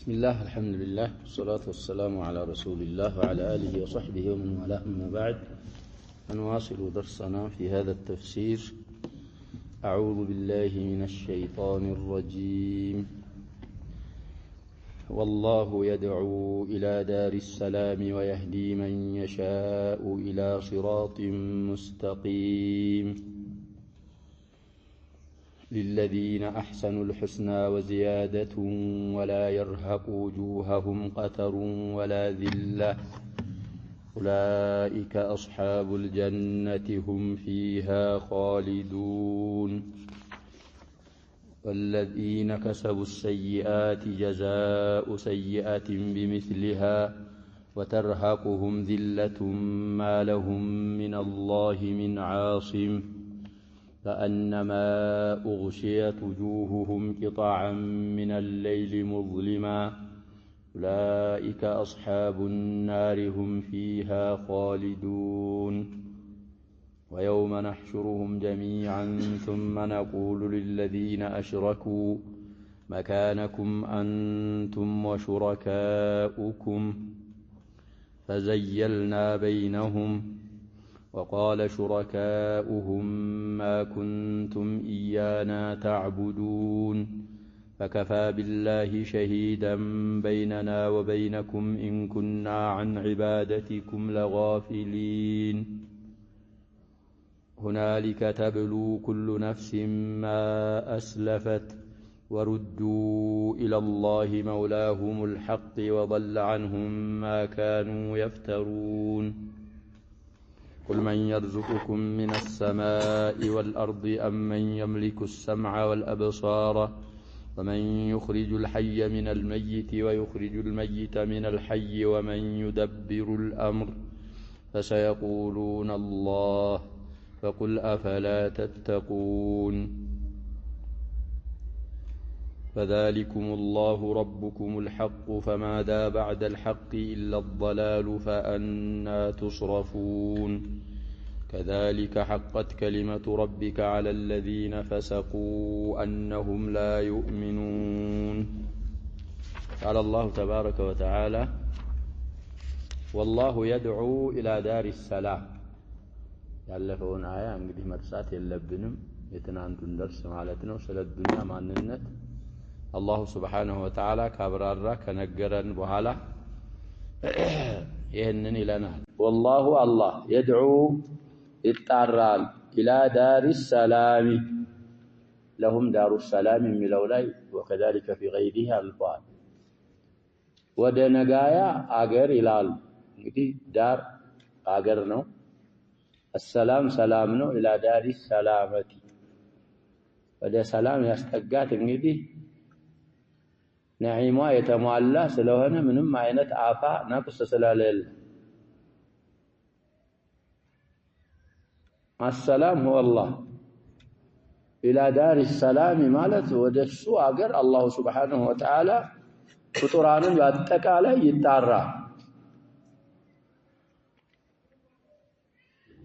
بسم الله الحمد لله والصلاة والسلام على رسول الله وعلى آله وصحبه ومن والاه أما بعد نواصل درسنا في هذا التفسير. أعوذ بالله من الشيطان الرجيم. والله يدعو إلى دار السلام ويهدي من يشاء إلى صراط مستقيم للذين أحسنوا الحسنى وزيادة ولا يرهق وجوههم قتر ولا ذلة أولئك أصحاب الجنة هم فيها خالدون والذين كسبوا السيئات جزاء سيئة بمثلها وترهقهم ذلة ما لهم من الله من عاصم كأنما أغشيت وجوههم قطعا من الليل مظلما أولئك أصحاب النار هم فيها خالدون ويوم نحشرهم جميعا ثم نقول للذين أشركوا مكانكم أنتم وشركاؤكم فزيلنا بينهم وقال شركاؤهم ما كنتم إيانا تعبدون فكفى بالله شهيدا بيننا وبينكم إن كنا عن عبادتكم لغافلين هنالك تبلو كل نفس ما أسلفت وردوا إلى الله مولاهم الحق وضل عنهم ما كانوا يفترون قل من يرزقكم من السماء والأرض أم من يملك السمع والأبصار ومن يخرج الحي من الميت ويخرج الميت من الحي ومن يدبر الأمر فسيقولون الله فقل أفلا تتقون فذلكم الله ربكم الحق فماذا بعد الحق إلا الضلال فأنى تصرفون كذلك حقت كلمة ربك على الذين فسقوا أنهم لا يؤمنون. قال الله تبارك وتعالى والله يدعو إلى دار السلام. ያለፈውን አያ እንግዲህ መርሳት የለብንም የትናንቱን ደርስ ማለት ነው። ስለ ዱንያ ማንነት አላሁ ሱብሓነሁ ወተዓላ ካብራራ ከነገረን በኋላ ይህንን ይለናል። ወላሁ አላህ የድዑ ይጣራል ኢላ ዳሪ ሰላሚ ለሁም ዳሩ ሰላም የሚለው ላይ ወከዛሊከ ፊ ገይሪሂ አልፏል። ወደ ነጋያ አገር ይላል። እንግዲህ ዳር አገር ነው፣ السلام ሰላም ነው። ኢላ ዳሪ ሰላመቲ ወደ ሰላም ያስጠጋት እንግዲህ ነዒሟ የተሟላ ስለሆነ ምንም አይነት አፋ ነቅስ ስለሌለ السلام هو الله إلى دار السلام ማለት ወደሱ አገር አላሁ ሱብሓነሁ ወተዓላ ፍጡራንን በአጠቃላይ ይጣራ።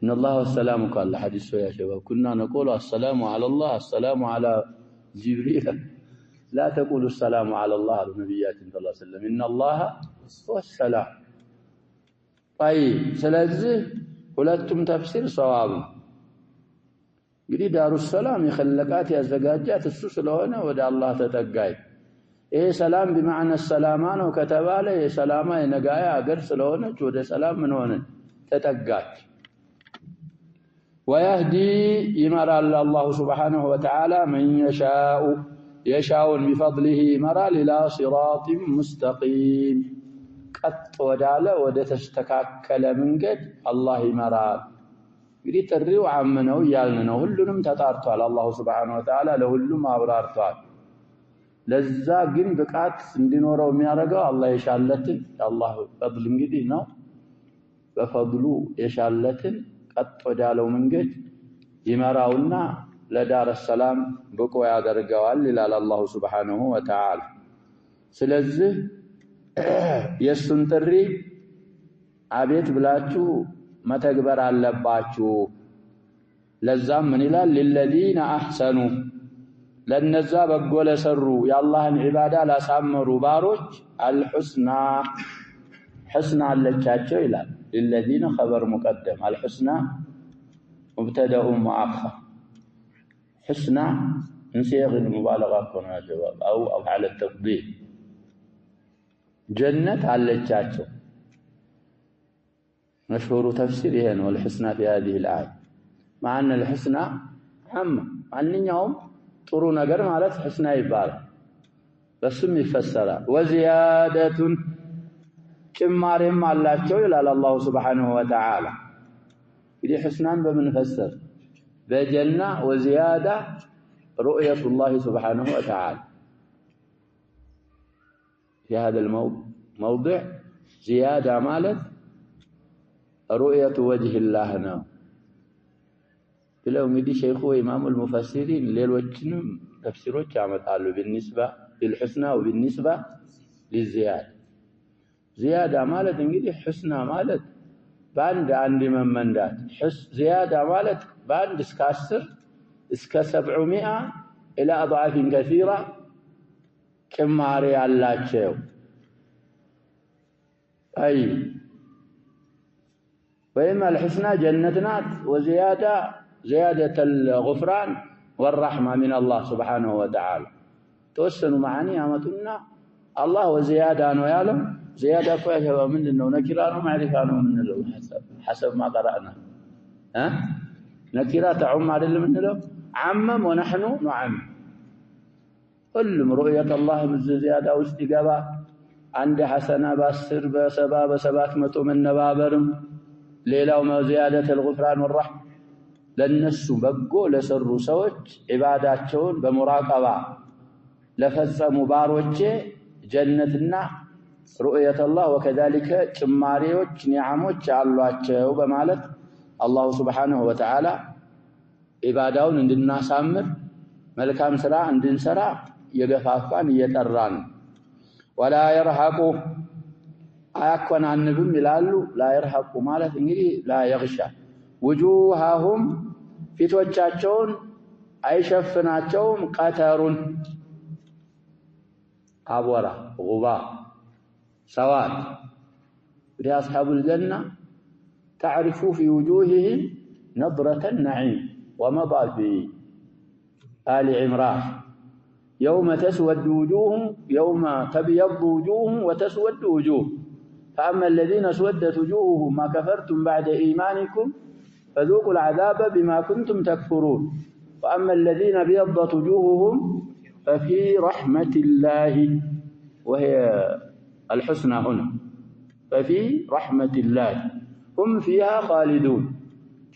إن الله والسلام قال الحديث يا شباب كنا نقول السلام على الله السلام على جبريل لا تقولوا السلام على الله النبيات صلى الله عليه وسلم إن الله هو السلام. طيب ስለዚህ ሁለቱም ተፍሲር ሰዋብ ነው። እንግዲህ ዳሩ ሰላም የኸለቃት ያዘጋጃት እሱ ስለሆነ ወደ አላህ ተጠጋይ። ይሄ ሰላም بمعنى ሰላማ ነው ከተባለ የሰላማ የነጋያ አገር ስለሆነች ወደ ሰላም ምን ሆነ ተጠጋች። ويهدي يمرال الله سبحانه وتعالى من يشاء بفضله يمرال إلى صراط مستقيم قط وداله ودتستكاكل منقد الله يمرال እንግዲህ ጥሪው አመነው ያልን ነው። ሁሉንም ተጣርቷል አላሁ Subhanahu Wa Ta'ala ለሁሉም አብራርቷል። ለዛ ግን ብቃት እንዲኖረው የሚያደርገው አላህ የሻለትን አላህ ፈድል እንግዲህ ነው። በፈድሉ የሻለትን ቀጥ ወዳለው መንገድ ይመራውና ለዳር ሰላም ብቁ ያደርገዋል ይላል አላሁ Subhanahu Wa Ta'ala። ስለዚህ የሱን ጥሪ አቤት ብላችሁ መተግበር አለባችሁ። ለዛም ምን ይላል للذين احسنوا ለነዛ በጎ ለሰሩ የአላህን ዒባዳ ላሳመሩ ባሮች الحسنى حسنى لكاتشو إلى للذين خبر مقدم الحسنى مبتدأ مؤخر حسنى نصيغ المبالغة كنا جواب أو على التفضيل جنة على لكاتشو مشهور تفسير هنا والحسنى في هذه الآية مع أن الحسنى عامة عنين يوم طرو نجر مالت حسنى يبارك بس يفسر وزيادة كمارهم الله تعالى الله سبحانه وتعالى إذا حسنان بمنفسر بجنة وزيادة رؤية الله سبحانه وتعالى في هذا الموضع زيادة مالت رؤية وجه الله نعم لو مدي شيخ وإمام المفسرين ليلوچنم تفسيروች ያመጣሉ بالنسبة للحسنى وبالنسبة للزيادة زيادة مالت እንግዲህ حسنى مالت በአንድ መመንዳት زيادة مالت በአንድ እስከ 10 እስከ 700 إلى أضعاف كثيرة ጭማሪ ያላቸው أي وإما الحسنى جنتنات وزيادة زيادة الغفران والرحمة من الله سبحانه وتعالى توسنوا معاني أمتنا الله وزيادة أنه يعلم زيادة فيها ومن إنه نكران ومعرفان من له حسب ما قرأنا نكرات تعم على اللي من له عمم ونحن نعم كل رؤية الله من زيادة واستقابة عند حسنة باسر بسبات متو من نبابرم ليلة وما زيادة الغفران والرحمة لنسوا بقوا لسروا سوج عباداتهم بمراقبة لفزموا باروجه جنتنا رؤية الله وكذلك ጭማሪዎች ኒዓሞች አሏቸው በማለት አላሁ Subhanahu Wa Ta'ala ኢባዳውን እንድናሳምር መልካም ስራ እንድንሰራ የገፋፋን እየጠራን ወላ يرهق አያኮናንብም ይላሉ ላ يرهق ማለት እንግዲህ ላ يغشى وجوههم ፊቶቻቸውን አይሸፍናቸውም ቀተሩን አቧራ غبار سواد لأصحاب الجنة تعرف في وجوههم نظرة النعيم ومضى في آل عمران يوم تسود وجوههم يوم تبيض وجوههم وتسود وجوه فأما الذين اسودت وجوههم ما كفرتم بعد إيمانكم فذوقوا العذاب بما كنتم تكفرون وأما الذين ابيضت وجوههم ففي رحمة الله وهي الحسنى هنا ففي رحمة الله هم فيها خالدون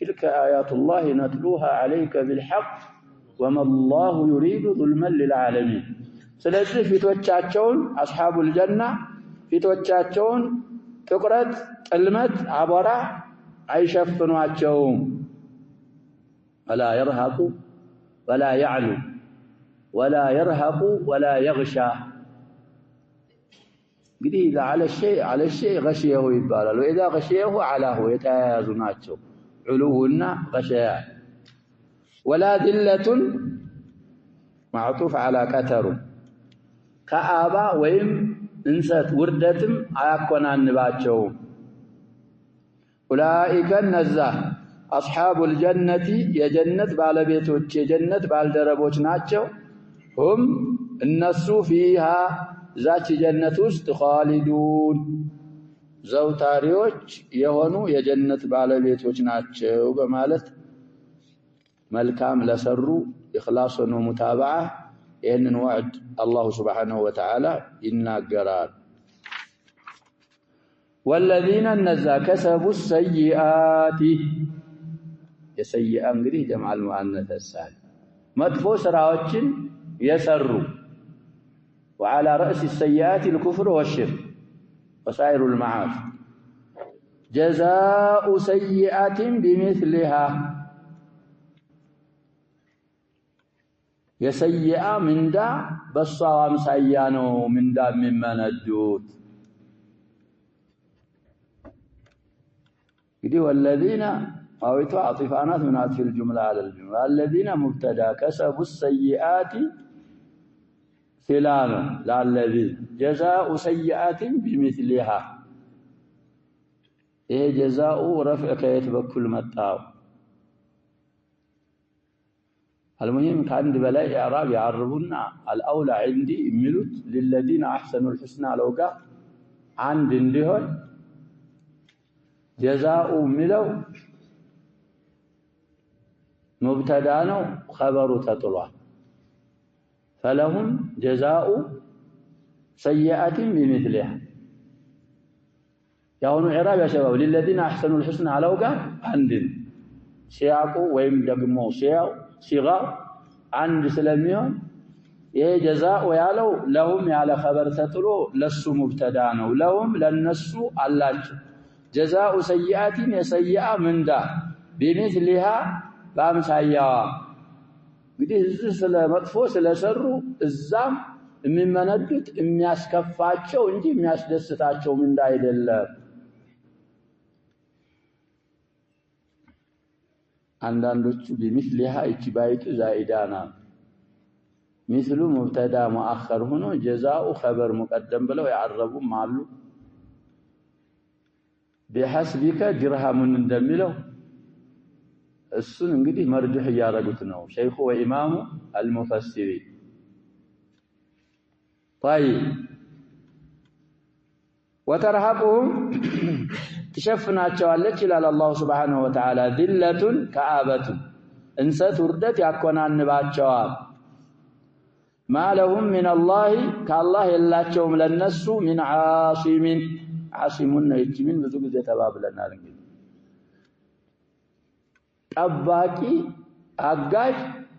تلك آيات الله نتلوها عليك بالحق وما الله يريد ظلما للعالمين ስለዚህ ፊቶቻቸውን أصحاب الجنة ፊቶቻቸውን ጥቁረት ጥልመት አቧራ አይሸፍኗቸውም ولا يرهق ولا يعلو ولا يرهق ولا يغشى እንግዲህ على الشيء غشيه ይባላል وإذا غشيه علاه የተያያዙ ናቸው علوና غشيان ولا ذلة معطوف على كتر ከአባ ወይም እንሰት ውርደትም አያኮናንባቸውም أولئك النزه أصحاب الجنة የጀነት ባለቤቶች የጀነት ባልደረቦች ናቸው هم الناس فيها ذات جنة ውስጥ خالدون ዘውታሪዎች የሆኑ የጀነት ባለቤቶች ናቸው በማለት መልካም ለሰሩ ኢኽላስን ወሙታባዓ ይህንን ወዕድ አላሁ Subhanahu Wa Ta'ala ይናገራል والذين እነዛ كسبوا السيئات የሰይአ እንግዲህ جمع المؤنث السالم መጥፎ ስራዎችን የሰሩ وعلى رأس السيئات الكفر والشرك وسائر المعاصي جزاء سيئة بمثلها يسيئة من دا بصوام سيانو من دا مما ندوت والذين أو عطفانات من عطف الجملة على الجملة الذين مبتدا كسبوا السيئات فلان للذي جزاء سيئات بمثلها إيه جزاء رفع كيتبكل متاو المهم كان بلاء إعراب يعربونا الأولى عندي ملوت للذين أحسنوا الحسنى لو قال عند اندهن جزاء ملو مبتدانو خبر تطلع فلهم جزاء سيئة بمثلها يهون إعراب يا شباب للذين أحسنوا الحسنى لو قال عند سياقو ويم دقمو صيغة عند سلميون ይሄ ጀዛኡ ያለው ለሁም ያለ خبر ተጥሎ ለሱ ሙብተዳ ነው ለሁም ለነሱ አላቸው ጀዛኡ ሰይአቲን የሰይአ ምንዳ بمثلها በአምሳያዋ እንግዲህ እዚህ ስለ መጥፎ ስለሰሩ እዛም የሚመነዱት የሚያስከፋቸው እንጂ የሚያስደስታቸው ምንዳ አይደለም አንዳንዶቹ بمثلها እቺባይቱ ዛኢዳና مثل مبتدا مؤخر هنا جزاء خبر مقدم بلو يعربوا معلو بحسبك درهم እንደሚለው እሱን እንግዲህ መርጅህ ያረጉት ነው ሸይኹ ወኢማሙ አልሙፈሲሪ طيب وترهقهم تشفናቸዋለች ይላል አላህ Subhanahu Wa Ta'ala ذلة كآبة እንሰት ውርደት ያኮናንባቸዋል ما لهم من الله كالله يلاچوم لنسو من عاصم عاصمنا يجمن ብዙ ጊዜ ተባብለናል እንግዲህ ጠባቂ አጋጅ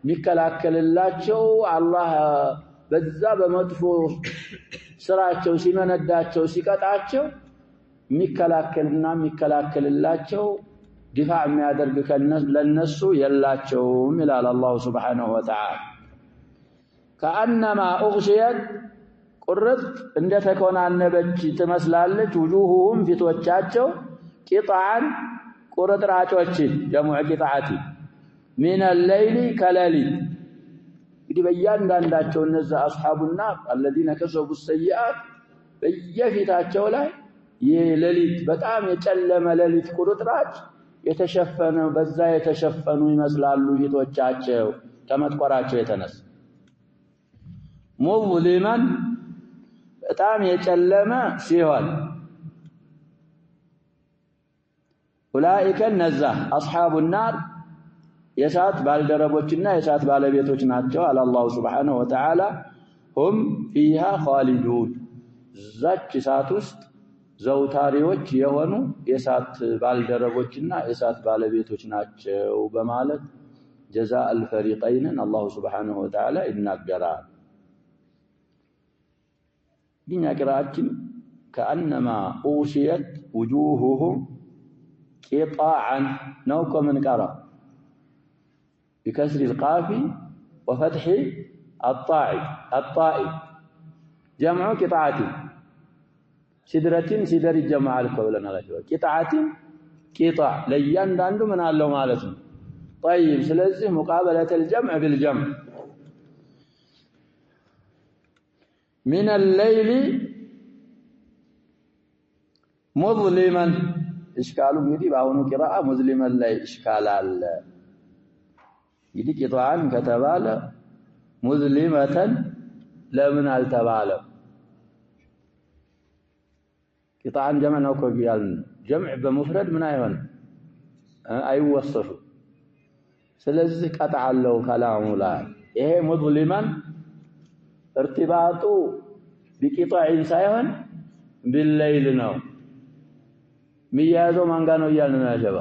ሚከላከልላቸው አላህ በዛ በመጥፎ ስራቸው ሲመነዳቸው ሲቀጣቸው ሚከላከልና ሚከላከልላቸው ዲፋዕ የሚያደርግ ለነሱ የላቸውም ይላል አላህ Subhanahu Wa Ta'ala كأنما أغشيت قرط عند تكون النبج تمثلالج وجوههم في توجهاتهم قطعا قرط راچوچ جمع قطعتي من الليل كلالي እንግዲህ በእያንዳንዳቸው እነዛ አስሐቡና الذين كسبوا السيئات በየፊታቸው ላይ የሌሊት በጣም የጨለመ ሌሊት ቁርጥራጭ የተሸፈነ በዛ የተሸፈኑ ይመስላሉ ፊቶቻቸው ከመጥቆራቸው የተነሳ مظلما በጣም የጨለመ ሲሆን ኡላኢከ ነዛ አስሐቡ النار የሳት ባልደረቦችና የሳት ባለቤቶች ናቸው አለ አላህ Subhanahu Wa Ta'ala هم فيها خالدون ዛች ሳት ውስጥ ዘውታሪዎች የሆኑ የሳት ባልደረቦችና የሳት ባለቤቶች ናቸው በማለት جزاء الفريقين الله Subhanahu Wa Ta'ala ይናገራል دنيا قراءتين كأنما أوشيت وجوههم قطاعا نوكم من قراء بكسر القاف وفتح الطاء جمع قطعة سدرة سدر الجمع الكولنا غشوة قطعة قطع ليان داندو من الله مالتهم طيب سلزه مقابلة الجمع بالجمع من الليل مظلما اشكالو እንግዲህ ባሁኑ ቂራአ ሙዝሊመን ላይ اشكال አለ እንግዲህ ቂጣን ከተባለ ሙዝሊመተን ለምን አልተባለ ቂጣን ጀመዕ ነው ኮቢያል ጀመዕ በመፍረድ ምን አይሆን አይወሰፉ ስለዚህ ቀጣዓለው ከላሙ ላይ ይሄ ሙዝሊመን ارتباطه بقطع ሳይሆን بالليل ነው ሚያዘው ማን ጋር ነው እያልን ነው ያጀባ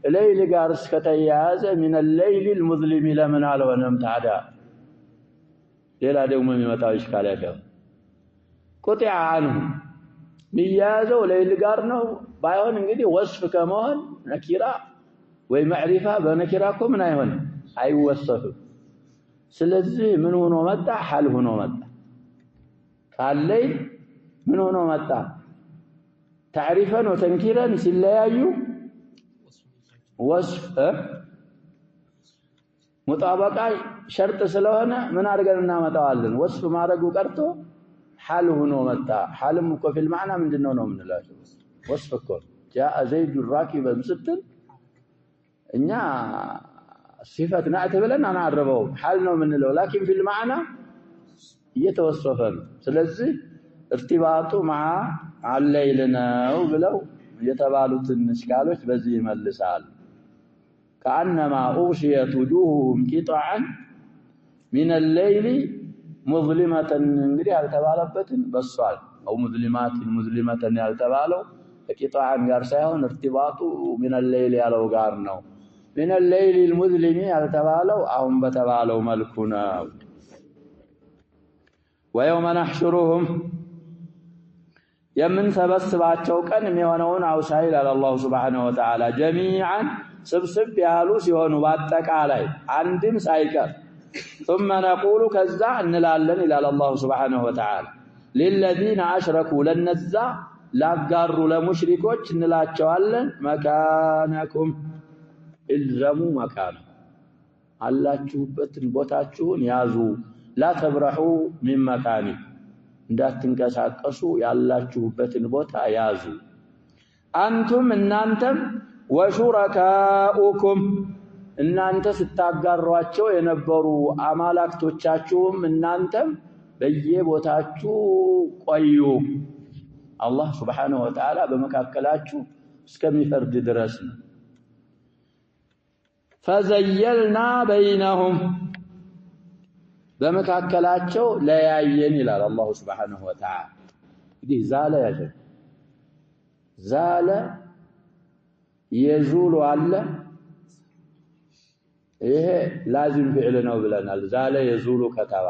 الليل ጋር እስከተያዘ من الليل المظلم ለምን አልሆነም ታዲያ ሌላ ደግሞ የሚመጣው ይሽካል ያጀባ قطع عنه ሚያዘው ليل ጋር ነው ባይሆን እንግዲህ ወስፍ ከመሆን ነኪራ ወይ ማዕሪፋ በነኪራ እኮ ምን አይሆን አይወሰፍም ስለዚህ ምን ሆኖ መጣ ሐል ሆኖ መጣ ካለይ ምን ሆኖ መጣ تعريفا وتنكيرا ሲለያዩ ወስፍ ሙጣበቃ ሸርጥ ስለሆነ ምን አድርገን እናመጣዋለን? ወስፍ ማድረጉ ቀርቶ ሐል ሆኖ መጣ። ሐልም እኮ ፊል ማዕና ምንድነው ነው የምንላቸው? ወስፍ እኮ ጃአ ዘይዱ ራኪበን ስትል እኛ ሲፈት ናዕት ብለን አናረበውም ሐል ነው የምንለው። ላኪን ፊል ማዕና እየተወሰፈ ነው። ስለዚህ እርቲባጡ መዓ አለይል ነው ብለው የተባሉትን እሽካሎች በዚህ ይመልሳል። ከአነማ ኡግሽየት ውጁሁሁም ቂጣዐን ሚነል ለይሊ ሙዝሊመተን እንግዲህ ያልተባለበትን በሷል። አው ሙዝሊመተን ያልተባለው ከቂጣዐን ጋር ሳይሆን እርቲባጡ ሚነል ለይሊ ያለው ጋር ነው። ሚነል ለይሊ ሙዝሊሚ ያልተባለው አሁን በተባለው መልኩ ነው። ወየውመ ነሕሹሩሁም የምንሰበስባቸው ቀን የሚሆነውን አውሳ ይላል አላሁ ሱብሓነሁ ወተዓላ። ጀሚዓን ስብስብ ያሉ ሲሆኑ በአጠቃላይ አንድም ሳይቀር ثم نقول ከዛ እንላለን ይላል አላሁ ሱብሓነሁ ወተዓላ للذين أشركوا ለነዛ ላጋሩ ለሙሽሪኮች እንላቸዋለን መካነኩም ኢልዘሙ መካነ አላችሁበትን ቦታችሁን ያዙ ላ ተብረሑ ሚን መካኒ እንዳትንቀሳቀሱ ያላችሁበትን ቦታ ያዙ። አንቱም እናንተም ወሹረካኡኩም እናንተ ስታጋሯቸው የነበሩ አማላክቶቻችሁም እናንተም በየቦታችሁ ቆዩ። አላህ ሱብሓነሁ ወተዓላ በመካከላችሁ እስከሚፈርድ ድረስ ነው። ፈዘየልና በይነሁም በመካከላቸው ለያየን ይላል አላሁ ሱብሓነሁ ወተዓላ። እንግዲህ ዛለ ያጀ ዛለ የዙሉ አለ ይሄ ላዚም ፊዕል ነው ብለናል። ዛለ የዙሉ ከተባ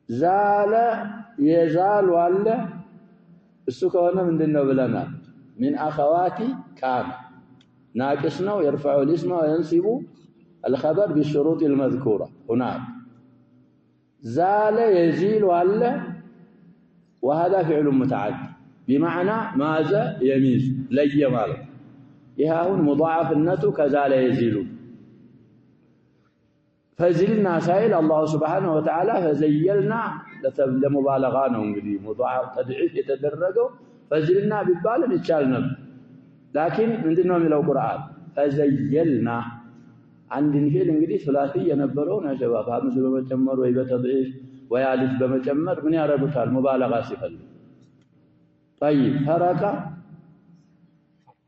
ዛለ የዛሉ አለ እሱ ከሆነ ምንድነው ብለናል? ሚን አኸዋቲ ካነ ናቂስ ነው يرفع الاسم وينصب الخبر بالشروط المذكورة هناك. زال يزيل ولا وهذا فعل متعدي بمعنى ماذا يميز لي مالك يهاون مضاعف النتو كزال يزيل. فزلنا سائل الله سبحانه وتعالى فزيلنا لمبالغة ነው እንግዲህ مضاعف تضعيف የተደረገው فزلنا ቢባልም ይቻል ነበር። ላኪን ምንድነው የሚለው ቁርአን ፈዘየልና አንድን ፊል እንግዲህ ሱላሲ የነበረው ነጀባ በአምዝ በመጨመር ወይ በተድዒፍ ወይ አሊፍ በመጨመር ምን ያረጉታል? ሙባለጋ ሲፈልግ طيب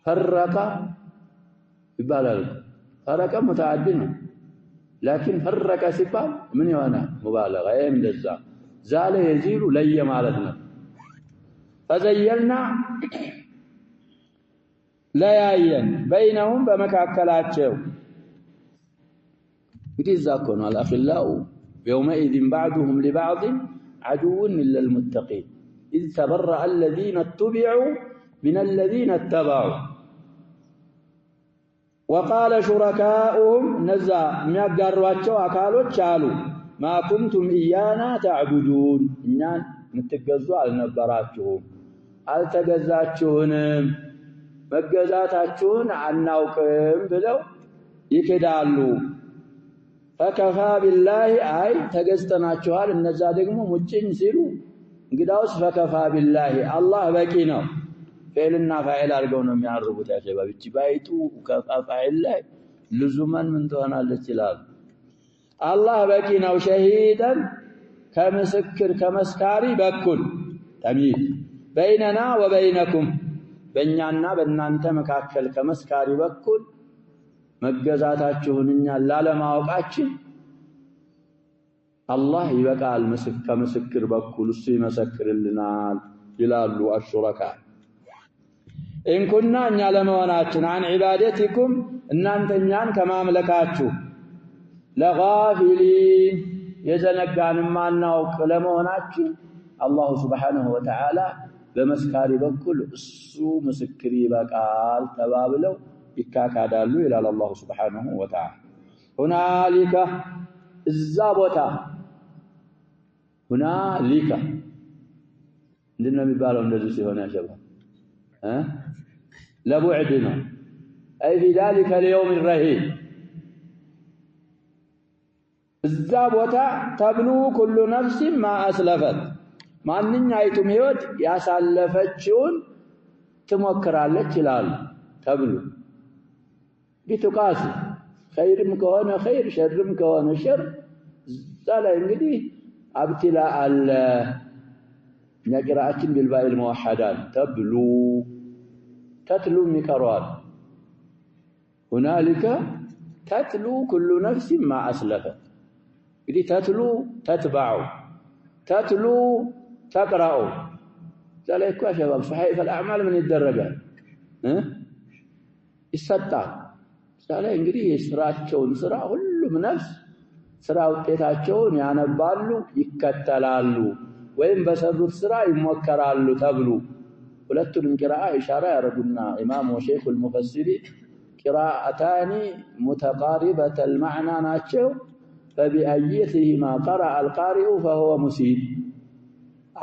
فرق ይባላል። ፈረቀ ሙተዓዲ ነው። ላኪን ፈረቀ ሲባል ምን ይሆናል? ሙባለጋ ይሄም እንደዛ ዛለ የዚሉ ለየ ማለት ነው። ፈዘየልና ለያየን በይነሁም በመካከላቸው እንግዲህ እዛ እኮ ነው አልአኺላኡ የውመኢዝን ባዕዱሁም ሊባዕድ ዐዱውን ኢላ ልሙተቂን ኢዝ ተበረአ አለዚነ እቱቢዑ ሚነ አለዚነ እተበዑ ወቃለ ሹረካኡሁም እነዛ የሚያጋሯቸው አካሎች አሉ ማ ኩንቱም ኢያና ተዕቡዱን እኛን የምትገዙ አልነበራችሁም አልተገዛችሁንም መገዛታችሁን አናውቅም ብለው ይክዳሉ። ፈከፋ ቢላሂ አይ ተገዝተናችኋል እነዛ ደግሞ ሙጭኝ ሲሉ እንግዳውስ ፈከፋ ቢላሂ አላህ በቂ ነው። ፊዕልና ፋዒል አድርገው ነው የሚያርጉት። ያሸባብ እቺ ባይቱ ከፋዒል ላይ ልዙመን ምን ትሆናለች ይላሉ። አላህ በቂ ነው ሸሂደን ከምስክር ከመስካሪ በኩል ተሚዝ በይነና ወበይነኩም በእኛና በእናንተ መካከል ከመስካሪ በኩል መገዛታችሁን እኛን ላለማወቃችን አላህ ይበቃል ከምስክር በኩል እሱ ይመሰክርልናል ይላሉ አሹረካ። ኢንኩና እኛ ለመሆናችን አን ዒባደቲኩም እናንተ እኛን ከማምለካችሁ ለጋፊሊን የዘነጋን ማናውቅ ለመሆናችን አላሁ ሱብሓነሁ ወተዓላ በመስካሪ በኩል እሱ ምስክር ይበቃል ተባብለው ይካካዳሉ ይላል አላሁ ሱብሓነሁ ወተዓላ። ሁናሊከ እዛ ቦታ ሁናሊከ ምንድነው የሚባለው? እንደዚህ ሲሆን ያሸባ ለቡዕድ ነው። አይ ፊ ዛሊከ ልየውም ረሂብ እዛ ቦታ ተብሉ ኩሉ ነፍስ ማ አስለፈት ማንኛይቱም ህይወት ያሳለፈችውን ትሞክራለች ይላል ተብሉ ቢቱቃስ ኸይርም ከሆነ ኸይር ሸርም ከሆነ ሸር ዛላ እንግዲህ አብትላ አለ ነቅራአችን بالباء الموحدات تبلو تتلو ميقرال هنالك تتلو كل نفس ما أسلفت إذا تتلو تتبع تتلو تقرأ ذلك يا شباب صحيح الأعمال من الدرجات يستطاع ذلك እንግዲህ የስራቸውን ስራ ሁሉም ነፍስ ስራ ውጤታቸውን ያነባሉ ይከተላሉ ወይም በሰሩት ስራ ይሞከራሉ ተብሉ ሁለቱንም ቂራአ ኢሻራ ያረጉና ኢማሙ ሸይኹል ሙፈሲሪ ቂራአታኒ متقاربة المعنى ናቸው فبأيتهما قرأ القارئ فهو مسيء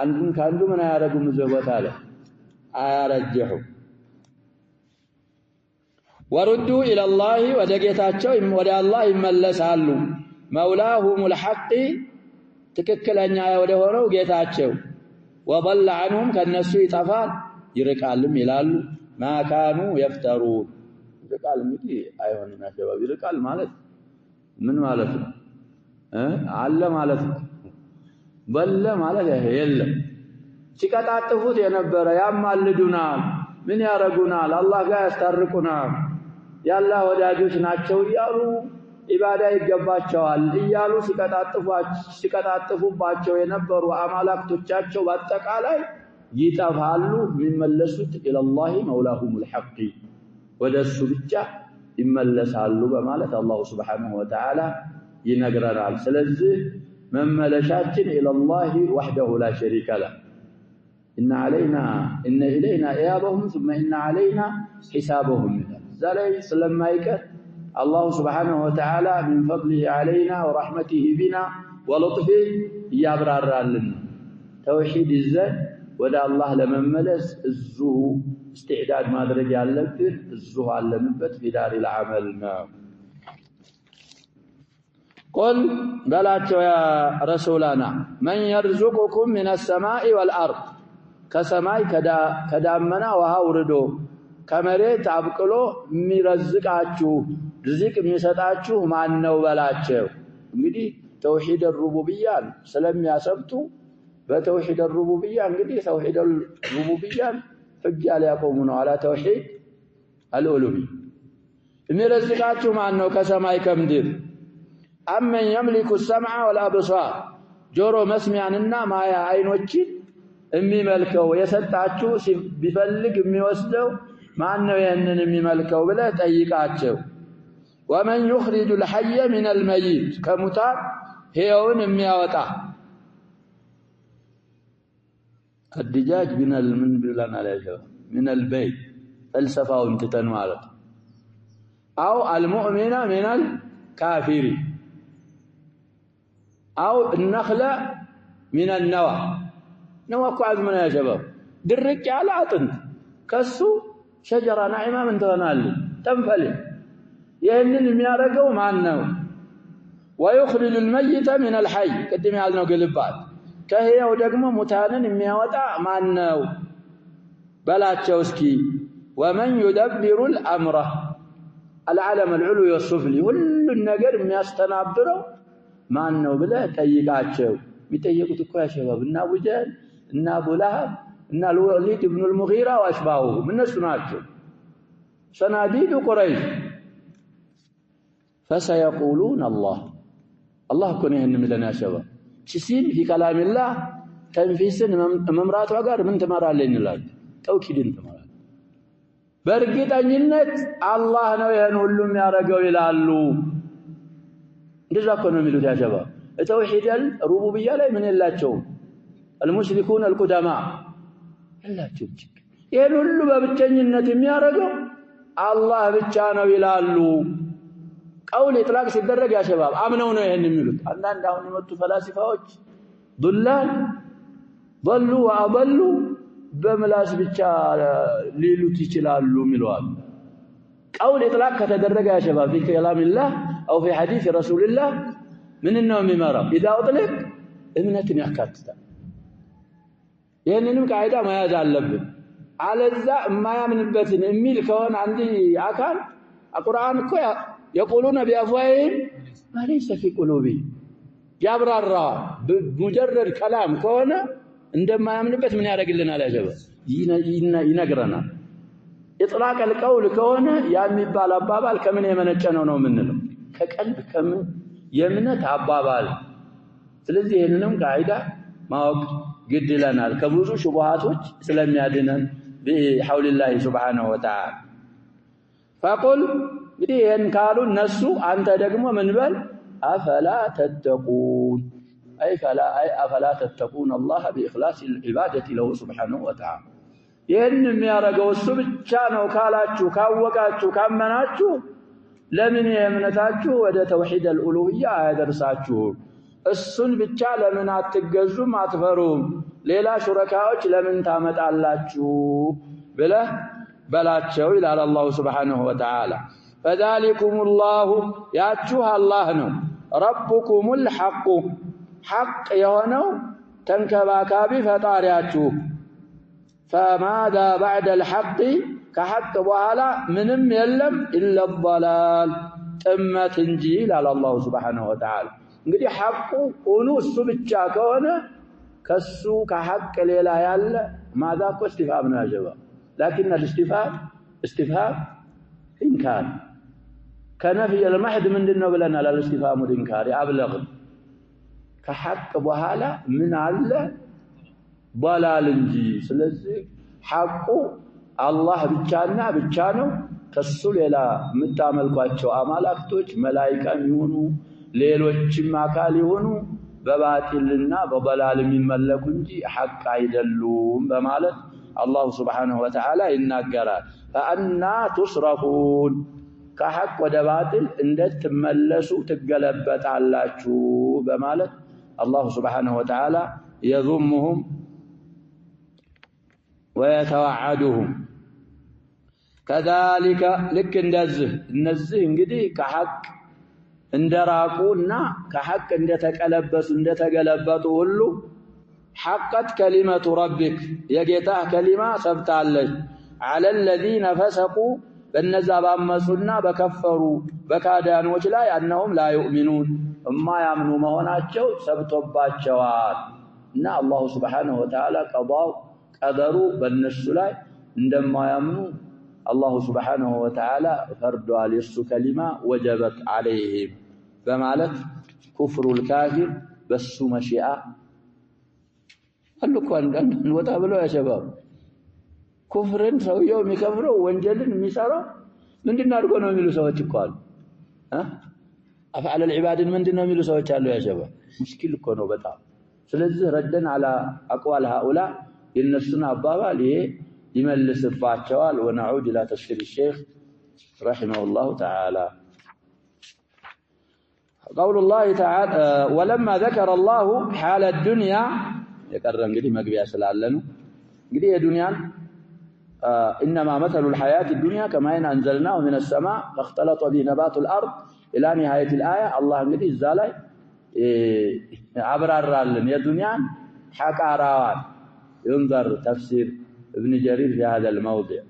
አንዱን ካንዱ ምን ያረጉም ዘቦታ አለ አያረጀሁ وردوا الى الله ወደጌታቸው ወደ አላህ ይመለሳሉ مولاهم الحق ትክክለኛ ወደ ሆነው ጌታቸው وضل عنهم ከነሱ ይጠፋል ይርቃልም ይላሉ ما كانوا يفترون ይርቃል እንግዲህ አይሆንም ያሸባብ ይርቃል ማለት ምን ማለት ነው አለ ማለት ነው በለ ማለት የለም ሲቀጣጥፉት የነበረ ያማልዱናል ምን ያረጉናል አላህ ጋር ያስታርቁናል ያላህ ወዳጆች ናቸው ይያሉ ኢባዳ ይገባቸዋል ይያሉ ሲቀጣጥፉባቸው የነበሩ አማላክቶቻቸው በአጠቃላይ ይጠፋሉ የሚመለሱት ኢላላህ መውላሁም الحق ወደሱ ብቻ ይመለሳሉ በማለት አላህ Subhanahu Wa Ta'ala ይነግራናል ስለዚህ መመለሻችን ኢላላህ وحده لا شريك له إن إلينا إيابهم ثم إن علينا حسابهم ذلك لما يكر الله سبحانه وتعالى من فضله علينا ورحمته بنا ولطفه يبرر لنا توحيد الزاد ودا الله لمن ملس الزه استعداد ما درج يالبن الزه علمبت في دار العمل قل بلاتوا يا رسولنا من يرزقكم من السماء والأرض كسماء كدامنا وهاوردو ከመሬት አብቅሎ የሚረዝቃችሁ ርዝቅ የሚሰጣችሁ ማን ነው በላቸው እንግዲህ ተውሂድ الربوبية ስለሚያሰብቱ በተውሂድ الربوبية እንግዲህ ተውሂድ الربوبية ህግ ያቆሙ ነው على ተውሂድ الالوهية የሚረዝቃችሁ ማን ነው ከሰማይ ከምድር አመን يملك السمع والابصار ጆሮ መስሚያንና ማያ አይኖችን የሚመልከው የሰጣችሁ ቢፈልግ የሚወስደው ማን ነው ያንን የሚመልከው ብለ ጠይቃቸው ومن يخرج الحي من الميت ከሙታን ሕያውን የሚያወጣ الدجاج من بلنا لا من البيت فلسفه انتتن ማለት او المؤمن من الكافر او النخل من النوى نوى كعز من يا شباب درك على عطن كسو شجرة ناعمة من تغنال تنفلي يهنن الميارقو معناو ويخرج الميت من الحي قدم يعلنو قلبات كهي ودقم متانن المياوطع معناو بلا تشوسكي ومن يدبر الأمر العالم العلوي والسفلي كل النقر مياستنابرو معناو بلا تيقاتشو ميتيقوت كو يا شباب إن أبو جهل إن أبو لهب إن الوليد بن المغيرة وأشباهه من السناتهم صناديد قريش فسيقولون الله كنهن ملنا شباب تسين في كلام الله تنفيسن ممرات وقار من تمرى لين الله توكيد تمرى برقيت أنجنت الله نوين هلوم يارقوا إلى اللوم جزا كنوا ملوت يا شباب التوحيد الربوبية لا من الله تشوف المشركون القدماء الله تشوف يلولو ببتشنينت የሚያረገው አላህ ብቻ ነው ይላሉ ቀውል ኢጥላቅ ሲደረግ ያ شباب አምነው ነው ይሄን የሚሉት አንዳንድ አሁን የመጡ ፈላስፋዎች ዱላን ضلوا واضلوا በምላስ ብቻ ሊሉት ይችላሉ ሚሏል ቀውል ኢጥላቅ ከተደረገ ያ شباب في كلام الله او في حديث رسول الله ምንነው የሚመራው اذا اطلق እምነትን ያካትታል ይሄንንም ቃይዳ መያዝ አለብን አለዛ የማያምንበትን የሚል ከሆነ አንድ አካል ቁርአን እኮ يقولون بافواههم ما ليس في قلوبهم ያብራራ ሙጀረድ ከላም ከሆነ እንደማያምንበት ምን ያደርግልናል ያጀበ ይነግረናል ኢጥላቅ القول ከሆነ ያ የሚባል አባባል ከምን የመነጨ ነው ምንለው ከቀልብ ከምን የምነት አባባል ስለዚህ ይሄንንም ቃይዳ ማወቅ ግድ ይለናል ከብዙ ሹብሃቶች ስለሚያድነን بحول الله سبحانه وتعالى فقل እንግዲህ ይሄን ካሉ እነሱ አንተ ደግሞ ምን በል أفلا تتقون أي أفلا تتقون الله بإخلاص العبادة له سبحانه وتعالى ይሄን የሚያረጋው እሱ ብቻ ነው ካላችሁ ካወቃችሁ ካመናችሁ ለምን የእምነታችሁ ወደ ተውሂድ الالوهيه አያደርሳችሁ እሱን ብቻ ለምን አትገዙም አትፈሩም ሌላ ሹረካዎች ለምን ታመጣላችሁ ብለህ በላቸው ይላል አላህ Subhanahu Wa Ta'ala فذلكم الله ያችሁ አላህ ነው ربكم الحق حق የሆነው ተንከባካቢ ፈጣሪያችሁ فماذا بعد الحق كحق በኋላ ምንም የለም الا الضلال ጥመት እንጂ ይላል አላህ Subhanahu Wa Ta'ala እንግዲህ ሐቁ ሆኖ እሱ ብቻ ከሆነ ከሱ ከሐቅ ሌላ ያለ ማذا እኮ استفهام ነው ያጀባ لكن الاستفهام إنكار كنفي المحض ምንድነው ብለናል الاستفهام الإنكار أبلغ ከሐቅ በኋላ ምን አለ ضلال እንጂ ስለዚህ ሐቁ አላህ ብቻና ብቻ ነው ከሱ ሌላ የምታመልኳቸው አማላክቶች መላእክት ይሁኑ ሌሎችም አካል ይሁኑ በባጢልና በضلال የሚመለኩ እንጂ ሐቅ አይደሉም በማለት አላህ Subhanahu Wa Ta'ala ይናገራል فأنا تصرفون ከሐቅ ወደ ባጢል እንደተመለሱ ትገለበጣላችሁ በማለት አላህ Subhanahu Wa Ta'ala يذمهم ويتوعدهم كذلك لك እንደዚህ እነዚህ እንግዲህ ከሐቅ እንደራቁና ከሐቅ እንደተቀለበሱ እንደተገለበጡ ሁሉ حقت كلمة ربك يجتا كلمة ثبتالج على الذين فسقوا بالنزاب أمسونا بكفروا بكادانوش لا أنهم لا يؤمنون اما يامنوا مهوناتشو ثبتوباتشوات نا الله سبحانه وتعالى قضاء قدروا بالنسلاي عندما يامنوا الله سبحانه وتعالى فرض على السو كلمة وجبت عليهم فمالت كفر الكافر بس مشيئة قالوا كان وጣ ብለው يا شباب كفرن ሰውየው የሚከፍረው ወንጀልን የሚሰራው ምንድነው አድርጎ ነው የሚሉ ሰዎች እኮ አሉ أفعل العباد ምንድነው የሚሉ ሰዎች አሉ يا شباب مشكل እኮ ነው በጣም ስለዚህ ረደን على اقوال هؤلاء የነሱን አባባል ይሄ ይመልስባቸዋል ونعود الى تفسير الشيخ رحمه الله تعالى قول الله تعالى ولما ذكر الله حال الدنيا يقرر እንግዲህ መግቢያ ስላለ ነው እንግዲህ የዱንያን انما مثل الحياه الدنيا كما ان انزلناه من السماء فاختلط به نبات الارض الى نهايه الايه الله እንግዲህ እዛ ላይ አብራራልን የዱንያን ሐቃራዋን ينظر تفسير ابن جرير في هذا الموضع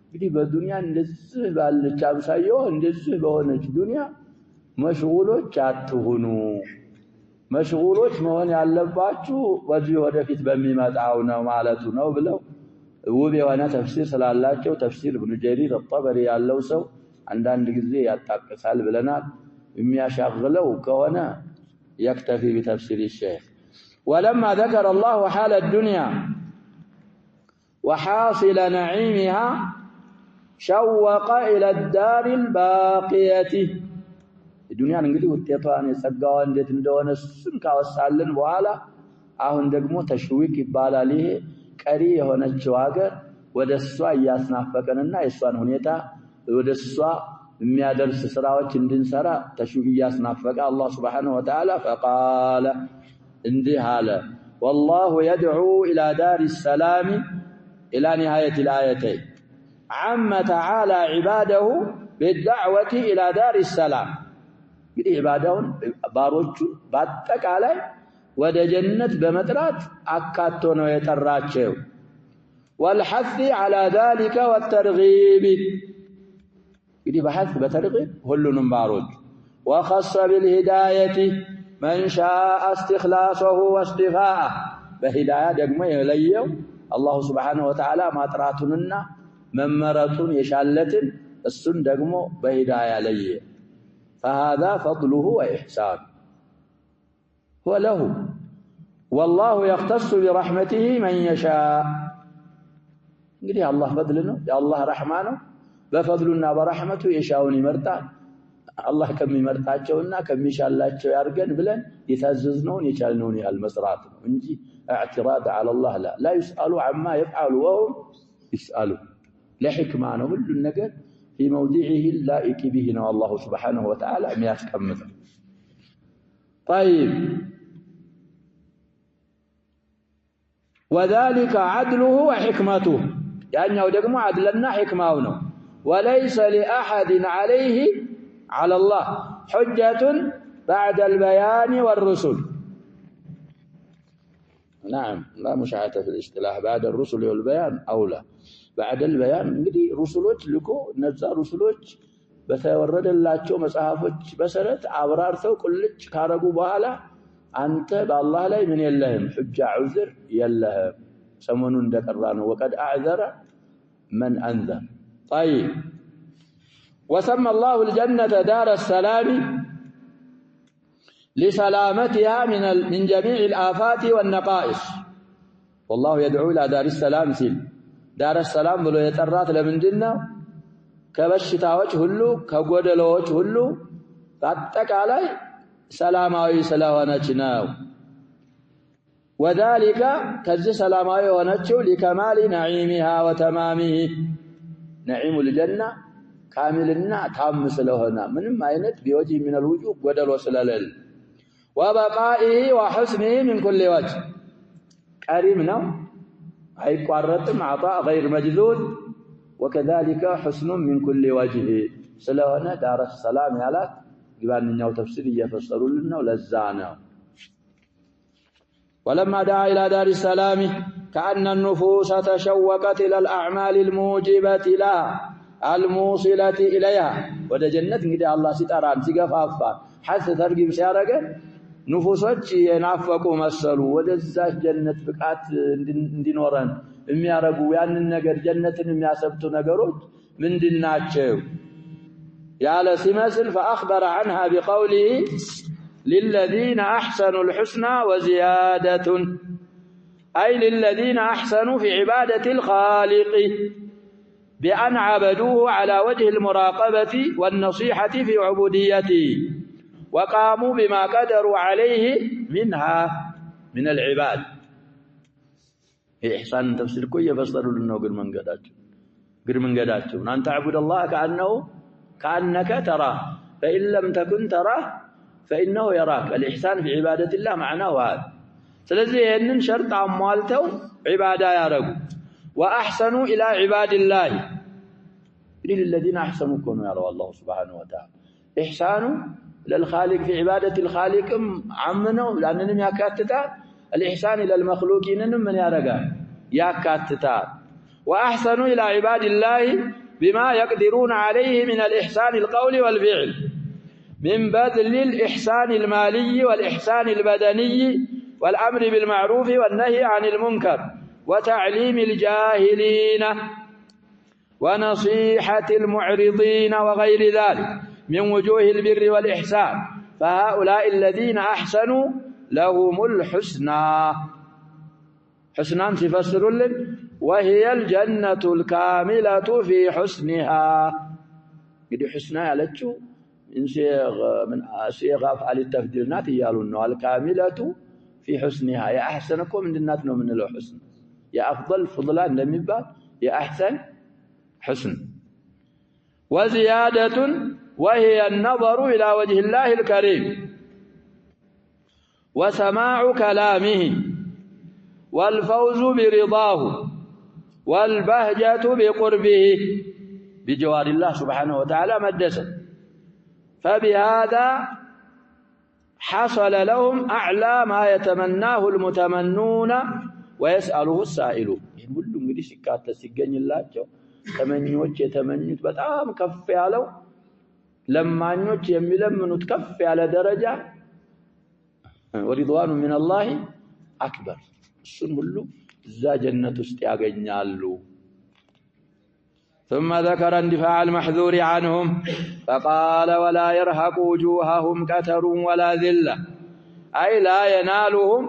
እንግዲህ በዱንያ እንደዚህ ባለች አብሳየው እንደዚህ በሆነች ዱንያ መሽጉሎች አትሁኑ መሽጉሎች መሆን ያለባችሁ ወዲህ ወደፊት በሚመጣው ነው ማለቱ ነው ብለው ውብ የሆነ ተፍሲር ስላላቸው ተፍሲር ኢብኑ ጀሪር الطبري ያለው ሰው አንዳንድ ጊዜ ያጣቅሳል ብለናል የሚያሻግለው ከሆነ يكتفي بتفسير الشيخ ولما ذكر الله حال الدنيا وحاصل نعيمها شوق إلى الدار الباقية الدنيا እንግዲህ ውጤቷን የጸጋዋ እንዴት እንደሆነ እሱን ካወሳልን በኋላ አሁን ደግሞ ተሽዊቅ ይባላል ይሄ ቀሪ የሆነችው ሀገር ወደሷ ያስናፈቀንና የሷን ሁኔታ ወደሷ የሚያደርስ ስራዎች እንድንሰራ ተሽዊቅ ያስናፈቀ አላህ Subhanahu Wa Ta'ala فقال እንዲህ አለ والله يدعو إلى دار السلام إلى نهاية الآيتين عم تعالى عباده بالدعوة إلى دار السلام እንግዲህ ኢባዳውን ባሮቹ በአጠቃላይ ወደ ጀነት በመጥራት አካቶ ነው የጠራቸው والحث على ذلك والترغيب እንግዲህ በሐث በተርጊብ ሁሉንም ባሮች وخص بالهدايه من شاء استخلاصه واصطفاءه በሂዳያ ደግሞ የለየው አላህ Subhanahu Wa Ta'ala ማጥራቱንና መመረጡን የሻለትን እሱን ደግሞ በሂዳያ ለየ فهذا فضله واحسان هو له والله يختص برحمته من يشاء እንግዲህ አላህ ፈድል ነው የአላህ ረህማ ነው በፈድሉና በረህመቱ የሻውን ይመርጣል አላህ ከሚመርጣቸውና ከሚሻላቸው ያርገን ብለን የታዘዝነውን የቻልነውን ያህል መስራት ነው እንጂ اعتراض على الله لا يسأل عما يفعل وهم يسألوا لحكمة ነው ሁሉ ነገር في موضعه اللائق به ነው الله سبحانه وتعالى የሚያስቀምጠው طيب وذلك عدله وحكمته ያኛው ደግሞ عدلنا حكمه ነው وليس لأحد عليه على الله حجة بعد البيان والرسل نعم لا مشاحة في الاصطلاح بعد الرسل والبيان أولى بعد البيان እንግዲህ ሩሱሎች ልኮ እነዛ ሩሱሎች በተወረደላቸው መጽሐፎች መሰረት አብራርተው ቁልጭ ካረጉ በኋላ አንተ በአላህ ላይ ምን የለህም ሁጃ ዑዝር የለህም ሰሞኑን እንደቀራነው وقد اعذر من انذر طيب وسمى الله الجنة دار السلام لسلامتها من جميع الآفات والنقائص والله يدعو إلى دار السلام سيل دار السلام ብሎ የጠራት ለምንድነው ከበሽታዎች ሁሉ ከጎደሎች ሁሉ በአጠቃላይ ሰላማዊ ስለሆነች ነው وذلك ከዚህ ሰላማዊ ሆነችው لكمال نعيمها وتمامه نعيم الجنة كاملنا تام ስለሆነ ምንም አይነት بوجه من الوجوه ጎደሎ ስለሌለ وبقائه وحسنه من كل وجه كريم ነው አይቋረጥም عطاء غير مجذوذ وكذلك حسن من كل وجه ስለሆነ ዳር ሰላም ያላት ግባንኛው ተፍሲር እየፈሰሩልን ነው ለዛ ነው ولما دعا إلى دار السلام كأن النفوس تشوقت إلى الأعمال الموجبة لها الموصلة إليها ወደ ጀነት እንግዲህ አላህ ሲጠራን ሲገፋፋ ሐስ ተርጊብ ሲያረገ ንፉሶች የናፈቁ መሰሉ ወደዛ ጀነት ፍቃት እንዲኖረን የሚያረጉ ያንን ነገር ጀነትን የሚያሰብቱ ነገሮች ምንድናቸው ያለ ሲመስል فأخبر عنها بقوله للذين أحسنوا الحسنى وزيادة أي للذين أحسنوا في عبادة الخالق بأن عبدوه على وجه المراقبة والنصيحة في عبوديته وقاموا بما قدروا عليه منها من العباد إحسان تفسير كوي يفسروا لنا قر من قداتهم أن تعبد الله كأنك تراه فإن لم تكن تراه فإنه يراك الإحسان في عبادة الله معناه هذا سلزي إن شرط عمالته عبادة يا رب وأحسنوا إلى عباد الله للذين أحسنوا كونوا يرى الله سبحانه وتعالى إحسانوا للخالق في عبادة الخالق عمنوا لأنهم يكاتتا الإحسان إلى المخلوقين من يرقى يكاتتا وأحسنوا إلى عباد الله بما يقدرون عليه من الإحسان القول والفعل من بذل الإحسان المالي والإحسان البدني والأمر بالمعروف والنهي عن المنكر وتعليم الجاهلين ونصيحة المعرضين وغير ذلك من وجوه البر والإحسان فهؤلاء الذين أحسنوا لهم الحسنى حسنى تفسر لهم وهي الجنة الكاملة في حسنها قد حسنى علتشو من صيغ أفعال التفضيلات يالون الكاملة في حسنها يا أحسنكم من الناتنا من الحسن يا أفضل فضلان لم يبقى يا أحسن حسن وزيادة وهي النظر إلى وجه الله الكريم وسماع كلامه والفوز برضاه والبهجة بقربه بجوار الله سبحانه وتعالى مدسا فبهذا حصل لهم أعلى ما يتمناه المتمنون ويسأله السائلون يقولون እንግዲህ ሲካተት ሲገኝላቸው ተመኞች የተመኙት በጣም ከፍ ያለው ለማኞች የሚለምኑት ከፍ ያለ ደረጃ ወሪድዋኑ ሚነላሂ አክበር እሱን ሁሉ እዛ ጀነት ውስጥ ያገኛሉ ثم ذكر اندفاع المحذور عنهم فقال ولا يرهق وجوههم كتر ولا ذلة أي لا ينالهم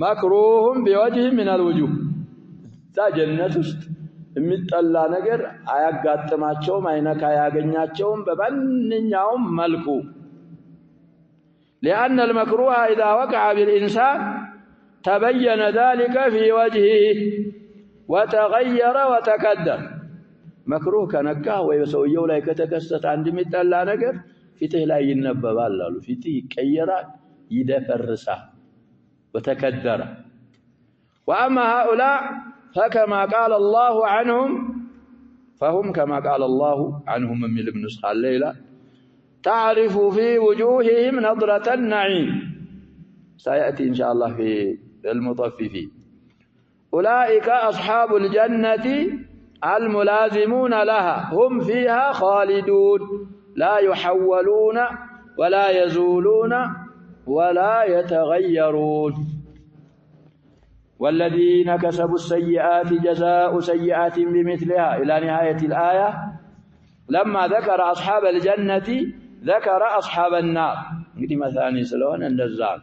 مكروه بوجه من الوجوه ذا جنة የሚጠላ ነገር አያጋጥማቸውም አይነካ ያገኛቸውም በማንኛውም መልኩ لأن المكروه إذا وقع بالإنسان تبين ذلك في وجهه وتغير وتكدر مكروه كنكا ويسويو ላይ ከተከሰተ አንድ የሚጠላ ነገር ፊትህ ላይ ይነበባል አሉ ፊትህ ይቀየራል ይደፈርሳል وتكدر وأما هؤلاء فكما قال الله عنهم فهم كما قال الله عنهم من ابن نسخة الليلة تعرف في وجوههم نظرة النعيم سيأتي إن شاء الله في المطففين أولئك أصحاب الجنة الملازمون لها هم فيها خالدون لا يحولون ولا يزولون ولا يتغيرون والذين كسبوا السيئات جزاء سيئات بمثلها إلى نهاية الآية لما ذكر أصحاب الجنة ذكر أصحاب النار قد مثاني سلون النزال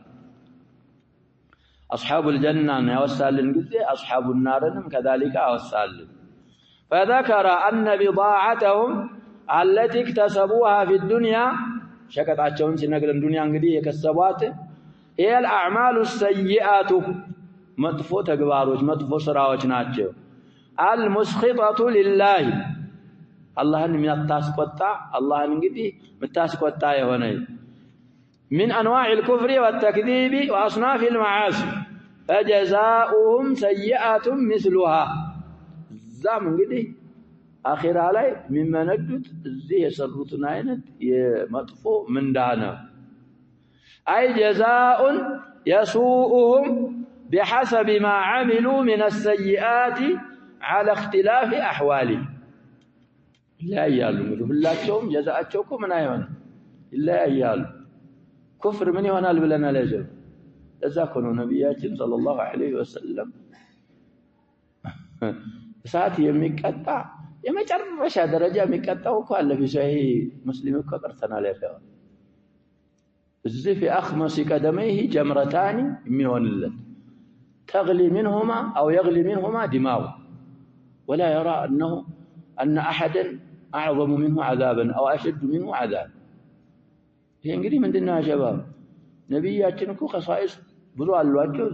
أصحاب الجنة يوسال أصحاب النار كذلك أوسال فذكر أن بضاعتهم التي اكتسبوها في الدنيا شكت عشان سنقل الدنيا قديه كسبوات هي الأعمال السيئات مطفو تقباروج مطفو سراوج ناتشو المسخطة لله الله من التاسقطة الله نقدي متاسقطة يهوني من أنواع الكفر والتكذيب وأصناف المعاصي فجزاؤهم سيئة مثلها زام قدي آخر علي مما نجد زي سرطنا عينت مطفو من دانا أي جزاء يسوءهم بحسب ما عملوا من السيئات على اختلاف أحواله لا يالو بالله جزاءاتكم من أيون لا يالو كفر من يوانا لبلنا لجل ذاكروا نبياتهم صلى الله عليه وسلم ساعات يمكتا يمجرش درجة مكتا وقال في صحيح مسلم كقرتنا له الزي في أخمص قدميه جمرتان ميون الله تغلي منهما أو يغلي منهما دماغه ولا يرى أن أحدا أعظم منه عذابا أو أشد منه عذابا ينقلي من دنا شباب نبياتنا خصائص بذو الواجه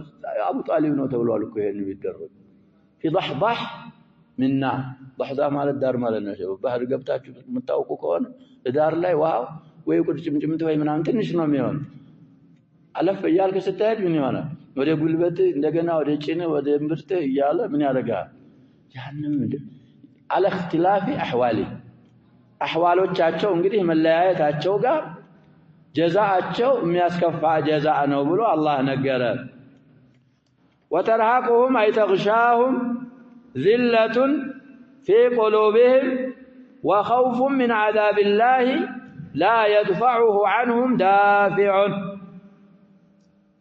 أبو طالب نوتولوا لكم هنا بيتدرب في ضحضح من نار ضحضح مال الدار مالنا شباب بحر قبتاችሁ متاوቁ ከሆነ ዳር ላይ ዋው ወይ ቁርጭምጭምት ወይ ምናምን ትንሽ ነው የሚሆን አለፍ ይያልከ ስትሄድ ምን ይሆናል ወደ ጉልበት እንደገና ወደ ጭነ ወደ ምርት ይያለ ምን ያደርጋል ያንን على اختلاف احواله احوالዎቻቸው እንግዲህ መለያየታቸው ጋር ጀዛአቸው የሚያስከፋ ጀዛአ ነው ብሎ አላህ ነገረ وترهقهم أي تغشاهم ذلة في قلوبهم وخوف من عذاب الله لا يدفعه عنهم دافع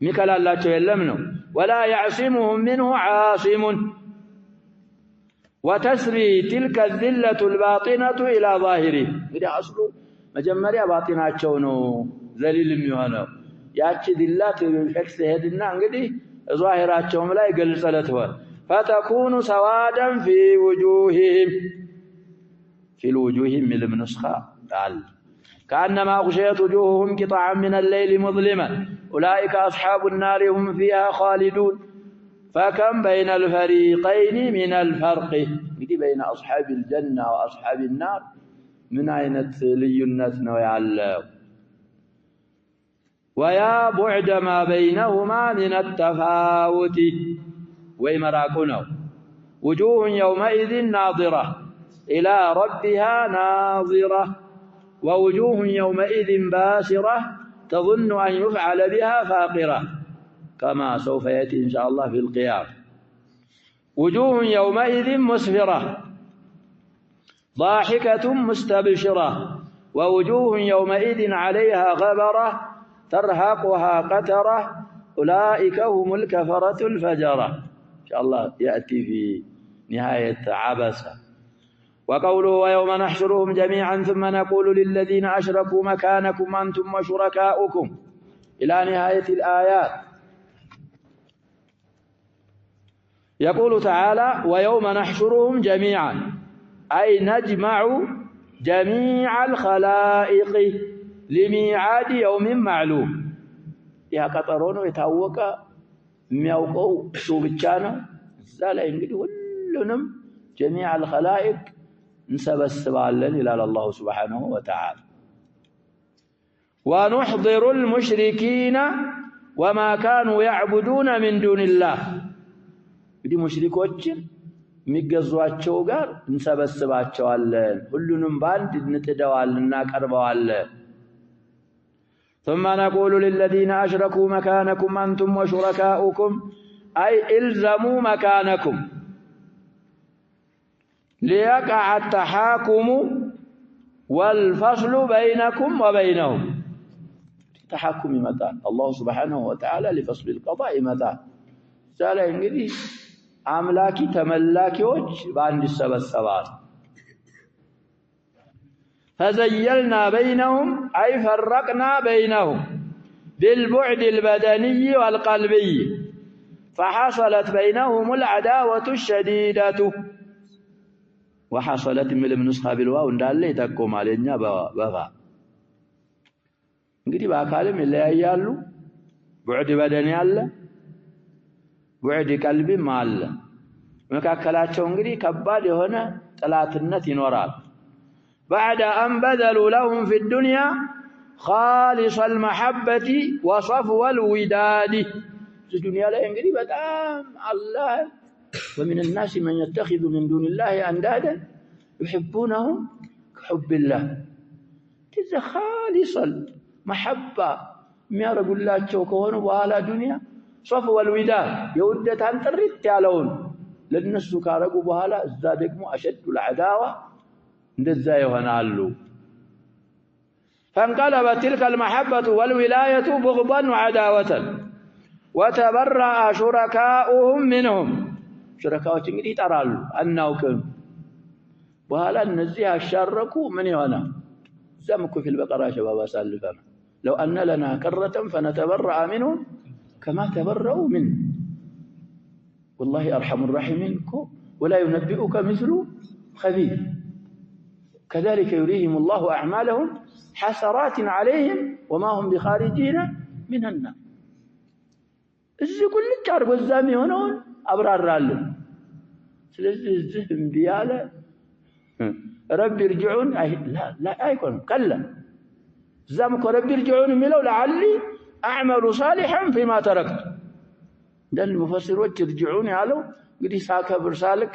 مكلا لا تيلمنه ولا يعصمهم منه عاصم وتسري تلك الذلة الباطنة إلى ظاهره إذا أصله مجمريا باطناتቸው ነው ذليل የሚሆነው ያቺ ذلات በፊክስ ሄድና እንግዲህ ظاهራቸውም ላይ ገልጸለተዋል فتكون سوادا في وجوههم في الوجوه من النسخة قال كأنما غشيت وجوههم قطعا من الليل مظلما أولئك أصحاب النار هم فيها خالدون فكم بين الفريقين من الفرق بين أصحاب الجنة وأصحاب النار من عينة لينت ويعلى ويا بعد ما بينهما من التفاوت ويمراكونه وجوه يومئذ ناظرة إلى ربها ناظرة ووجوه يومئذ باسرة تظن أن يفعل بها فاقرة كما سوف يأتي إن شاء الله في القيامة. وجوه يومئذ مسفرة ضاحكة مستبشرة ووجوه يومئذ عليها غبرة ترهقها قترة أولئك هم الكفرة الفجرة. إن شاء الله يأتي في نهاية عبسة. وقوله ويوم نحشرهم جميعا ثم نقول للذين أشركوا مكانكم أنتم وشركاؤكم إلى نهاية الآيات. يقول تعالى ويوم نحشرهم جميعا أي نجمع جميع الخلائق لميعاد يوم معلوم. يا قطرونه يتوقع ميوقو سوبتشانا زالا ينقل كلهم جميع الخلائق نسبسبالن إلى الله سبحانه وتعالى. ونحضر المشركين وما كانوا يعبدون من دون الله. بدي مشركوችን የሚገዟቸው ጋር እንሰበስባቸዋለን ሁሉንም ባንድ እንጥደዋለን እናቀርበዋለን። ثم نقول للذين أشركوا مكانكم أنتم وشركاؤكم أي إلزموا مكانكم ليقع التحاكم والفصل بينكم وبينهم. تحاكم متى الله سبحانه وتعالى لفصل القضاء متى سأل إنجليز أملاكي تملاكيوش باند السبسبات. فزيلنا بينهم أي فرقنا بينهم بالبعد البدني والقلبي فحصلت بينهم العداوة الشديدة. وحصلت من النسخة بالواو እንዳለ ይተቆማል የኛ በባ እንግዲህ በአካልም ይለያያሉ بعد بدني አለ بعد قلبም አለ መካከላቸው እንግዲህ ከባድ የሆነ ጥላትነት ይኖራል። بعد أن بذلوا لهم في الدنيا خالص المحبة وصفو الوداد. في الدنيا لا እንግዲህ በጣም الله ومن الناس من يتخذ من دون الله أندادا يحبونهم كحب الله. كذا خالص المحبة ما يقول الله كونه وعلى دنيا صفو الوداد يودت عن تريت يالون للناس كارقوا بهالا ازدادك مو أشد العداوة እንደዛ ይሆናሉ። فانقلبت تلك المحبة والولاية بغضا وعداوة وتبرأ شركاؤهم منهم. شركاؤች እንግዲህ ይጠራሉ አናውቅም በኋላ እነዚህ ያሻረኩ ምን ይሆናል ዘምኩ في البقرة شباب አሳልፈና لو أن لنا كرة فنتبرأ منهم كما تبرأوا منه والله أرحم الراحمين ولا ينبئك مثل خبير. كذلك يريهم الله أعمالهم حسرات عليهم وما هم بخارجين من النار. እዚህ ቁልጭ አርጎ እዛም የሆነውን አብራራልን። ስለዚህ እዚህ እንዲያለ ረቢ ይርጅዑን ላ አይኮን ከላ እዛም እኮ ረቢ ይርጅዑን የሚለው لعلي أعمل صالحا فيما تركت እንደን ሙፈሲሮች ይርጅዑን ያለው እንግዲህ ሳከብር ሳልክ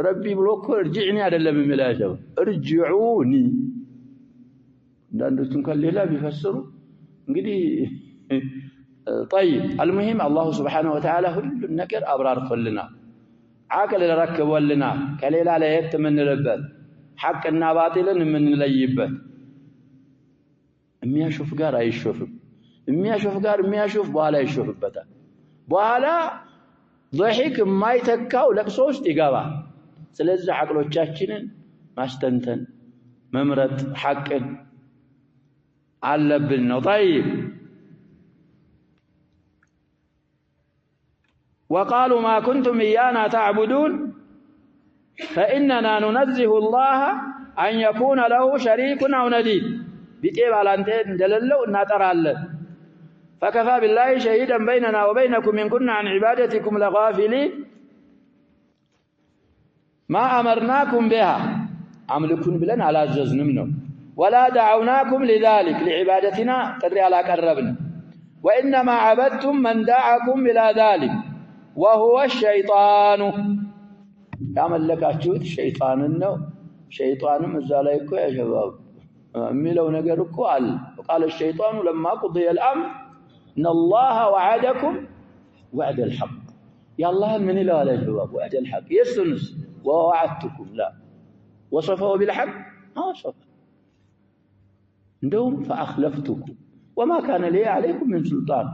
ربي بلوكو ارجعني አይደለም የሚላቸው ارجعوني እንዳንዶቹን ከሌላ ቢፈስሩ እንግዲህ طيب المهم الله سبحانه وتعالى كل ነገር አብራርቶልና عقل ረከበልና ከሌላ ለየት የምንልበት ሐቅና ባጢልን የምንለይበት የሚያሾፍ ጋር አይሾፍም የሚያሾፍ ጋር የሚያሾፍ በኋላ ይሾፍበታል በኋላ ضحك የማይተካው ለቅሶ ውስጥ ይገባል። ስለዚህ አቅሎቻችንን ማስተንተን መምረጥ ሐቅን አለብን ነው። طيب وقالوا ما كنتم إيانا تعبدون فإننا ننزه الله أن يكون له شريك أو نديد بيتيب على أنتين دللو ناترالن فكفى بالله شهيدا بيننا وبينكم إن كنا عن عبادتكم لغافلين ما أمرناكم بها عملكم بلن على جزنمنا ولا دعوناكم لذلك لعبادتنا تدري على قربنا وإنما عبدتم من دعاكم إلى ذلك وهو الشيطان يعمل لك أشوت شيطان النو شيطان مزاليكو يا شباب የሚለው ነገር እኮ አለ وقال الشيطان لما قضي الامر ان الله وعدكم وعد الحق يا الله من له على الجواب وعد الحق يسنس ووعدتكم لا وصفه بالحق صف እንደውም فاخلفتكم وما كان لي عليكم من سلطان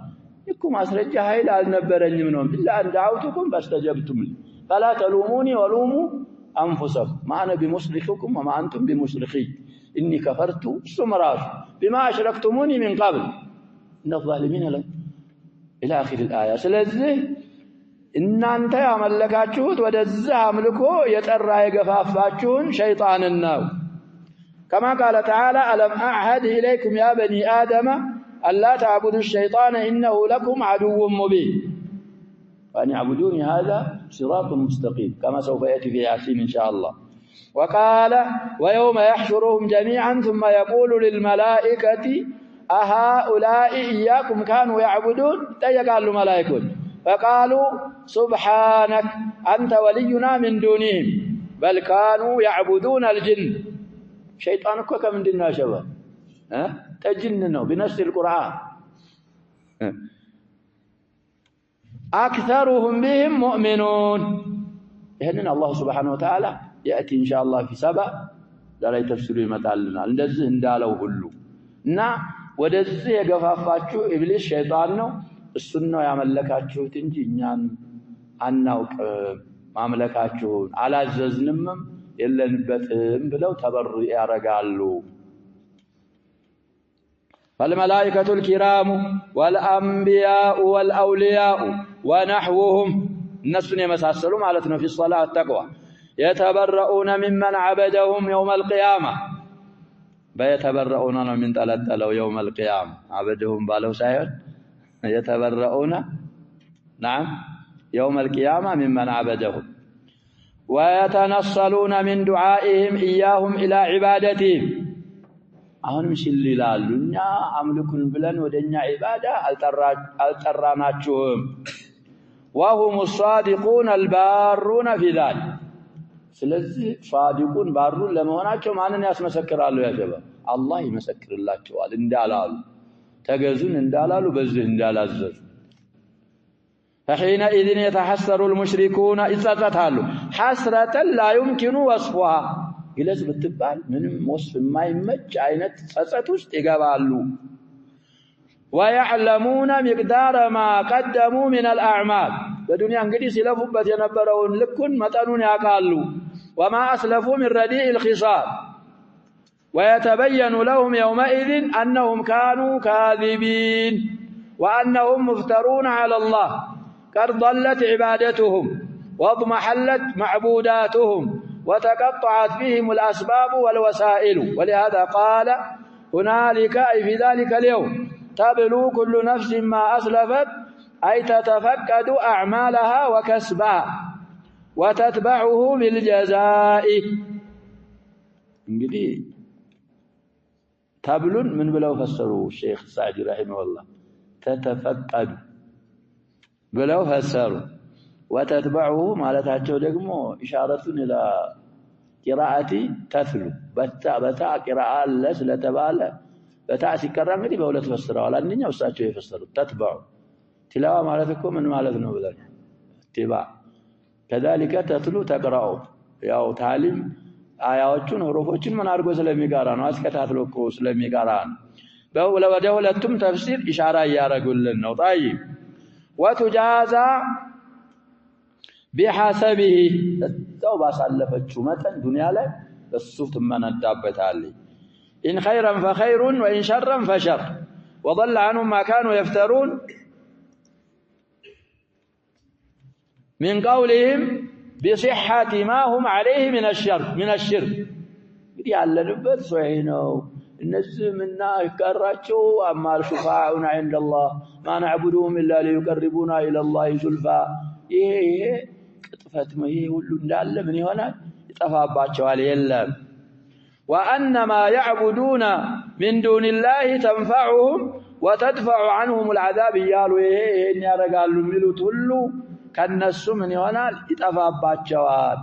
يكم ማስረጃ ኃይል አልነበረኝም ነው إلا أن دعوتكم فاستجبتم لي فلا تلوموني ولوموا أنفسكم ما أنا بمصرخكم وما أنتم بمصرخي إني كفرت سمراش بما أشركتموني من قبل إن الظالمين لهم إلى آخر الآية ስለዚህ እናንተ ያመለካችሁት ወደዛ አምልኮ የጠራ የገፋፋችሁን ሸይጣንን ነው كما قال تعالى ألم أعهد إليكم يا بني آدم ألا تعبدوا الشيطان إنه لكم عدو مبين وأن يعبدوني هذا صراط مستقيم كما سوف يأتي في ياسين إن شاء الله وقال ويوم يحشرهم جميعا ثم يقول للملائكة أهؤلاء إياكم كانوا يعبدون تيقالوا ملائكة فقالوا سبحانك أنت ولينا من دونهم بل كانوا يعبدون الجن شيطانك كم ديننا شباب تجننه بنفس القرآن أكثرهم بهم مؤمنون هنا الله سبحانه وتعالى يأتي إن شاء الله في 7 لا يتفسير يمتعلنا እንደዚህ እንዳለው ሁሉ እና ወደዚህ የገፋፋችሁ ኢብሊስ ሸይጣን ነው እሱን ነው ያመለካችሁት እንጂ እኛን አናውቅ ማምለካችሁን አላዘዝንም የለንበትም ብለው ተበር ያረጋሉ فالملائكة الكرام والأنبياء والأولياء ونحوهم الناس يمساسلوا معناتنا في الصلاة التقوى يتبرؤون ممن عبدهم يوم القيامة بيتبرؤون من تلتلوا يوم القيامة عبدهم بالو ساير يتبرؤون نعم يوم القيامة ممن عبدهم ويتنصلون من دعائهم إياهم إلى عبادتهم አሁን ምሽል ይላሉ እኛ አምልኩን ብለን ወደኛ ኢባዳ አልጠራናችሁም وهم الصادقون البارون في ذلك ስለዚህ صادقون ባሩን ለመሆናቸው ማንን ያስመሰክራሉ ያጀባ አላህ ይመሰክርላቸዋል እንዳላሉ ተገዙን እንዳላሉ በዚህ እንዳላዘዙ فحينئذ يتحسر المشركون إذا حسرة لا يمكن وصفها ግለጽ ብትባል ምንም ወስፍ የማይመች አይነት ጸጸት ውስጥ ይገባሉ ويعلمون مقدار ما قدموا من الأعمال በዱንያ እንግዲህ ሲለፉበት የነበረውን ልኩን መጠኑን ያውቃሉ وما أسلفوا من رديء الخصال ويتبين لهم يومئذ أنهم كانوا كاذبين وأنهم مفترون على الله قد ضلت عبادتهم واضمحلت معبوداتهم وتقطعت بهم الأسباب والوسائل ولهذا قال هنالك أي في ذلك اليوم تبلو كل نفس ما أسلفت أي تتفقد أعمالها وكسبها وتتبعه بالجزاء انجدي تبلون من بلو فسروا الشيخ السعدي رحمه الله تتفقد بلو فسروا وتتبعه مالتاچو ደግሞ إشارة إلى قراءة تثلو بتاء قراءة ለተባለ በታዕ ሲቀራ እንግዲህ በሁለት ፈስረዋል አንደኛው እሳቸው የፈሰሩት ተትባው تلاوة ማለት እኮ ምን ማለት ነው ብለን اتباع كذلك تتلو تقرأ ያው ታሊም አያዎቹን ሁሩፎችን ምን አድርጎ ስለሚቀራ ነው አስከታትሎ እኮ ስለሚቀራ ነው ወደ ሁለቱም ተፍሲር ኢሻራ ያረጉልን ነው طيب وتجازى بحسبه التوبة سالفتشو متن دنيا لا الصوت من الدابتالي إن خيرا فخير وإن شرا فشر وضل عنهم ما كانوا يفترون من قولهم بصحة ما هم عليه من الشرك يعني لنبت صحيحنا النزل منا يكررتشو أما شفاعنا عند الله ما نعبدهم إلا ليقربونا إلى الله زلفى إيه فاتما هي ሁሉ እንዳለ ምን ይሆናል ይጠፋባቸዋል የለም وان ما يعبدون من دون الله تنفعهم وتدفع عنهم العذاب يالو ይሄን ያረጋሉ ሚሉት ሁሉ ከነሱ ምን ይሆናል ይጠፋባቸዋል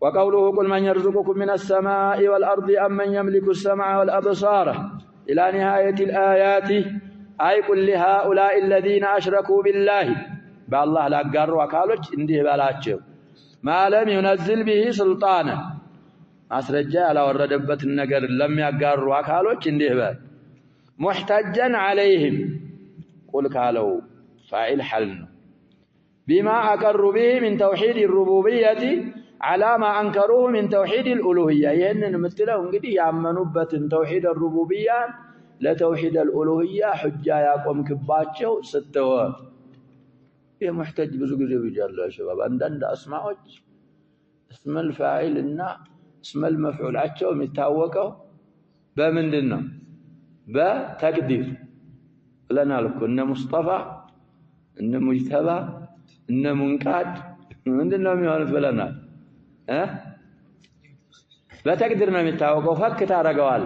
وقوله قل من يرزقكم من السماء والأرض أم من يملك السمع والأبصار إلى نهاية الآيات أي قل لهؤلاء الذين أشركوا بالله بالله لا قروا وكالوش انديه بالاتشو ما لم ينزل به سلطانا أسرجا على وردبت النقر لم يقروا وكالوش انديه بال محتجا عليهم قل قالوا فاعل حلنا بما أقروا به من توحيد الربوبية على ما أنكروه من توحيد الألوهية يهنن مثله انقدي يعمنوا توحيد الربوبية لتوحيد الألوهية حجة يقوم كباتشو ستوى إيه محتاج بزوج رجال يا شباب عندنا أسماء اسم الفاعل إننا اسم المفعول عتشو متاوكه بمن دنا بتقدير لنا لكم إن مصطفى إن مجتبى إن منقاد من دنا ميونس بلنا بتقدر ما متاوكه فك تارجوال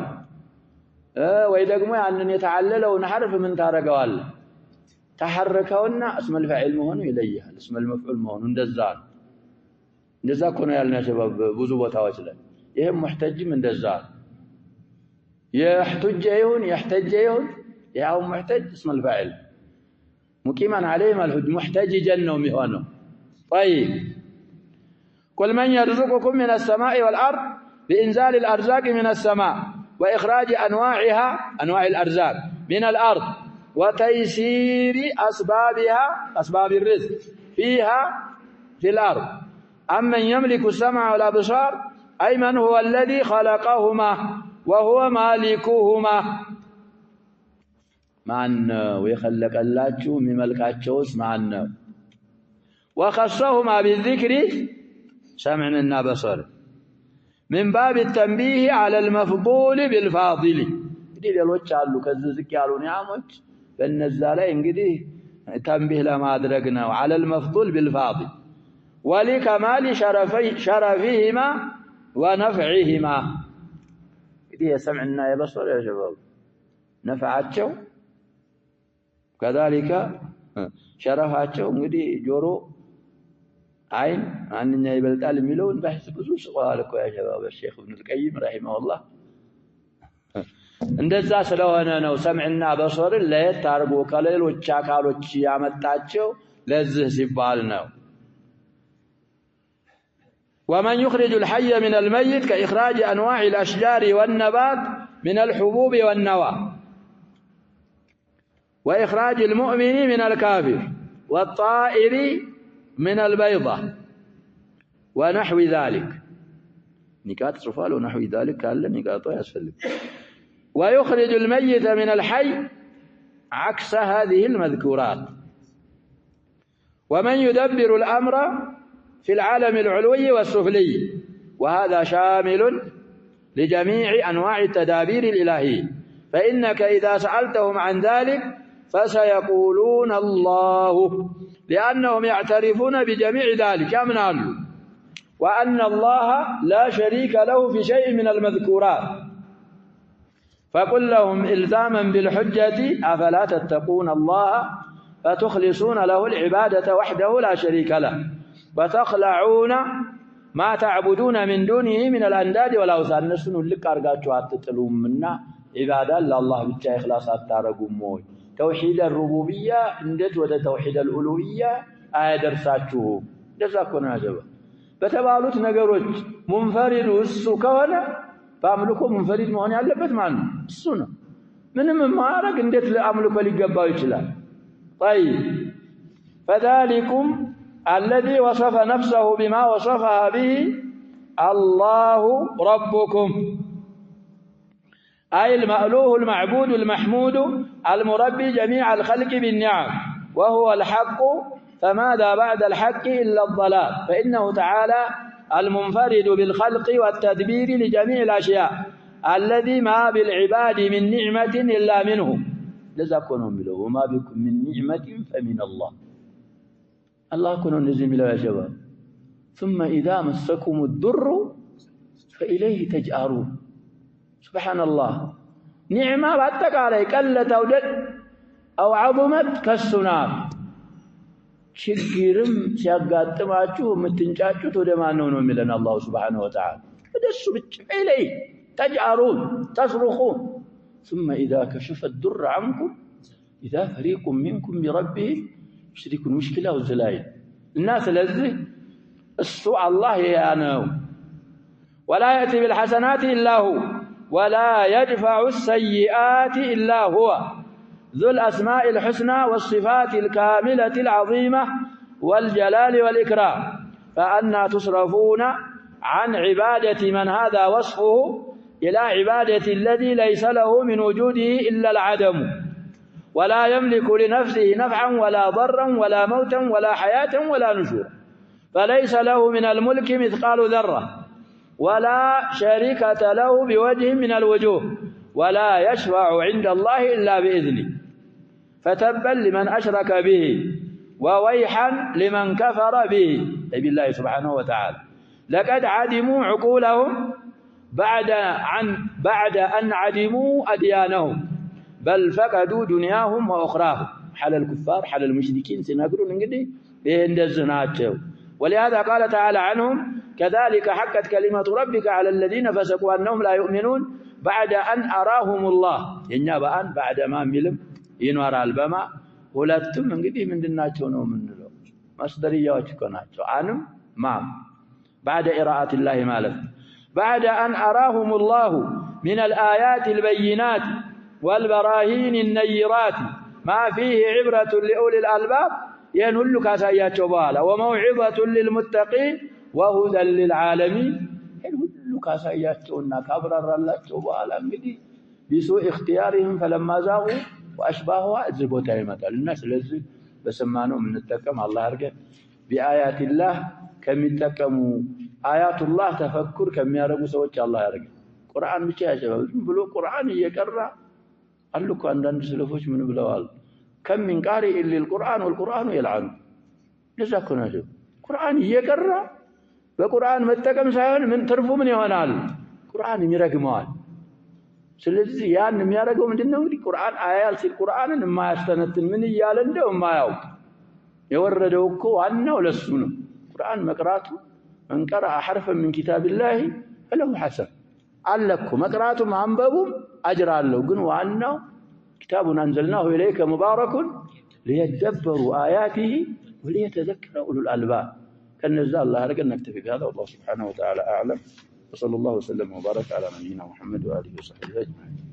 ويدقمو يعني يتعللوا ونحرف من تارجوال تحركونا اسم الفاعل مهون إليه اسم المفعول مهون اندزان اندزا كنا يالنا شباب بوزو بوتاوች ላይ ይሄም محتجም اندزان يحتج يهون ያው محتج اسم الفاعل مقيما عليه الحج محتججا ነው የሚሆነው طيب قل من يرزقكم من السماء والأرض بإنزال الأرزاق من السماء وإخراج أنواعها أنواع الأرزاق من الأرض وتيسير أسبابها أسباب الرزق فيها في الأرض أمن يملك السمع والأبصار أي من هو الذي خلقهما وهو مالكهما معنا ويخلق الله من ملكاتشوس معنا وخصهما بالذكر سمعنا بصر من باب التنبيه على المفضول بالفاضل دي ሌሎች አሉ ከዝዝቅ ያሉ ኒዓሞች በእነዛ ላይ እንግዲህ ተንቢህ ለማድረግ ነው على المفضول بالفاضل ولكمال شرفهما ونفعهما دي سمعنا يا بصر يا شباب نفعاتቸው كذلك شرفاتቸው እንግዲህ ጆሮ عين عننا يبلطال የሚለውን بحث ብዙ ስቋል እኮ ያ شباب الشيخ ابن القيم رحمه الله እንደዛ ስለሆነ ነው ሰምዕና በሶርን ለየት አድርጎ ከሌሎች አካሎች ያመጣቸው ለዚህ ሲባል ነው ومن يخرج الحي من الميت كإخراج أنواع الأشجار والنبات من الحبوب والنوى وإخراج المؤمن من الكافر والطائر من البيضة ونحو ذلك نكات صفال ونحو ذلك قال نكاته يسفل ويخرج الميت من الحي عكس هذه المذكورات ومن يدبر الأمر في العالم العلوي والسفلي وهذا شامل لجميع أنواع التدابير الإلهية فإنك إذا سألتهم عن ذلك فسيقولون الله لأنهم يعترفون بجميع ذلك يمنعون وأن الله لا شريك له في شيء من المذكورات فقل لهم إلزاما بالحجة أفلا تتقون الله فتخلصون له العبادة وحده لا شريك له وتخلعون ما تعبدون من دونه من الأنداد والأوثان نسنو لك أرقاتوا أتتلوم منا عبادة لله بجاء إخلاصات تارقوا موي توحيد الربوبية اندت وده توحيد الألوهية درساتشه جزاكونا جبا بتبالوت نقروج منفرد السكونة فأملكه منفرد مهني علبت معنا السنة من ممارك اندت لأملكه لقبا يجلا طيب فذلكم الذي وصف نفسه بما وصفها به الله ربكم أي المألوه المعبود المحمود المربي جميع الخلق بالنعم وهو الحق فماذا بعد الحق إلا الضلال فإنه تعالى المنفرد بالخلق والتدبير لجميع الأشياء الذي ما بالعباد من نعمة إلا منه لذلكم بله وما بكم من نعمة فمن الله الله كنون نزم له يا شباب ثم إذا مسكم الضر فإليه تجأرون سبحان الله نعمة باتك عليك قلت أو عظمت كالسناب ችግርም ሲያጋጥማችሁ የምትንጫጩት ወደ ማን ነው የሚለን አላህ Subhanahu Wa Ta'ala ወደሱ ብቻ ኢለይ تجأرون تصرخون ثم إذا كشف الضر عنكم إذا فريق منكم بربهم يشركون مشكلة وزلايل الناس لذي السوء الله يانو ولا يأتي بالحسنات إلا هو ولا يدفع السيئات إلا هو ذو الأسماء الحسنى والصفات الكاملة العظيمة والجلال والإكرام فأنا تصرفون عن عبادة من هذا وصفه إلى عبادة الذي ليس له من وجوده إلا العدم ولا يملك لنفسه نفعا ولا ضرا ولا موتا ولا حياة ولا نشورا فليس له من الملك مثقال ذرة ولا شريكة له بوجه من الوجوه ولا يشفع عند الله إلا بإذنه فتبا لمن أشرك به وويحا لمن كفر به أي بالله سبحانه وتعالى لقد عدموا عقولهم بعد أن عدموا أديانهم بل فقدوا دنياهم وأخراهم حال الكفار حال المشركين سنقولون انقدي بهندزناتهم ولهذا قال تعالى عنهم كذلك حقت كلمة ربك على الذين فسقوا أنهم لا يؤمنون بعد أن أراهم الله ينبأ بعد ما ملم ينور البما ولتم انقدي من دناتهم ومنه مصدرية وشكوناتهم عنهم مام بعد إراءة الله مالك بعد أن أراهم الله من الآيات البينات والبراهين النيرات ما فيه عبرة لأولي الألباب ينهل كاسايات شبالا وموعظة للمتقين وهدى للعالمين ينهل كاسايات شبالا كبرر الله شبالا بسوء اختيارهم فلما زاغوا وأشباهوا أجزبوا تايمة الناس لذي بسمانهم من التكم الله أرجع بآيات الله كم يتكموا آيات الله تفكر كم يرجو سوتش الله يرجع قرآن مش يا شباب بلو قرآن يقرأ قال لك عندنا سلفوش من بلوال كم من قارئ للقرآن والقرآن يلعن جزاكم الله قرآن يقرأ بقرآن متكم سايون من ترفو من يهونال قرآن يرجمال سلذي يعني يرجو من دينه القرآن آيات في القرآن ما يستنتن من يالنده وما يوم يوردوكو عنه ولا السنة القرآن مقراته من قرأ حرفا من كتاب الله فله حسن علكم مقراته معنببهم أجر له قنوا عنه كتاب أنزلناه إليك مبارك ليتدبروا آياته وليتذكر أولو الألباب كان نزال الله لك أن نكتفي بهذا والله سبحانه وتعالى أعلم وصلى الله وسلم وبارك على نبينا محمد وآله وصحبه أجمعين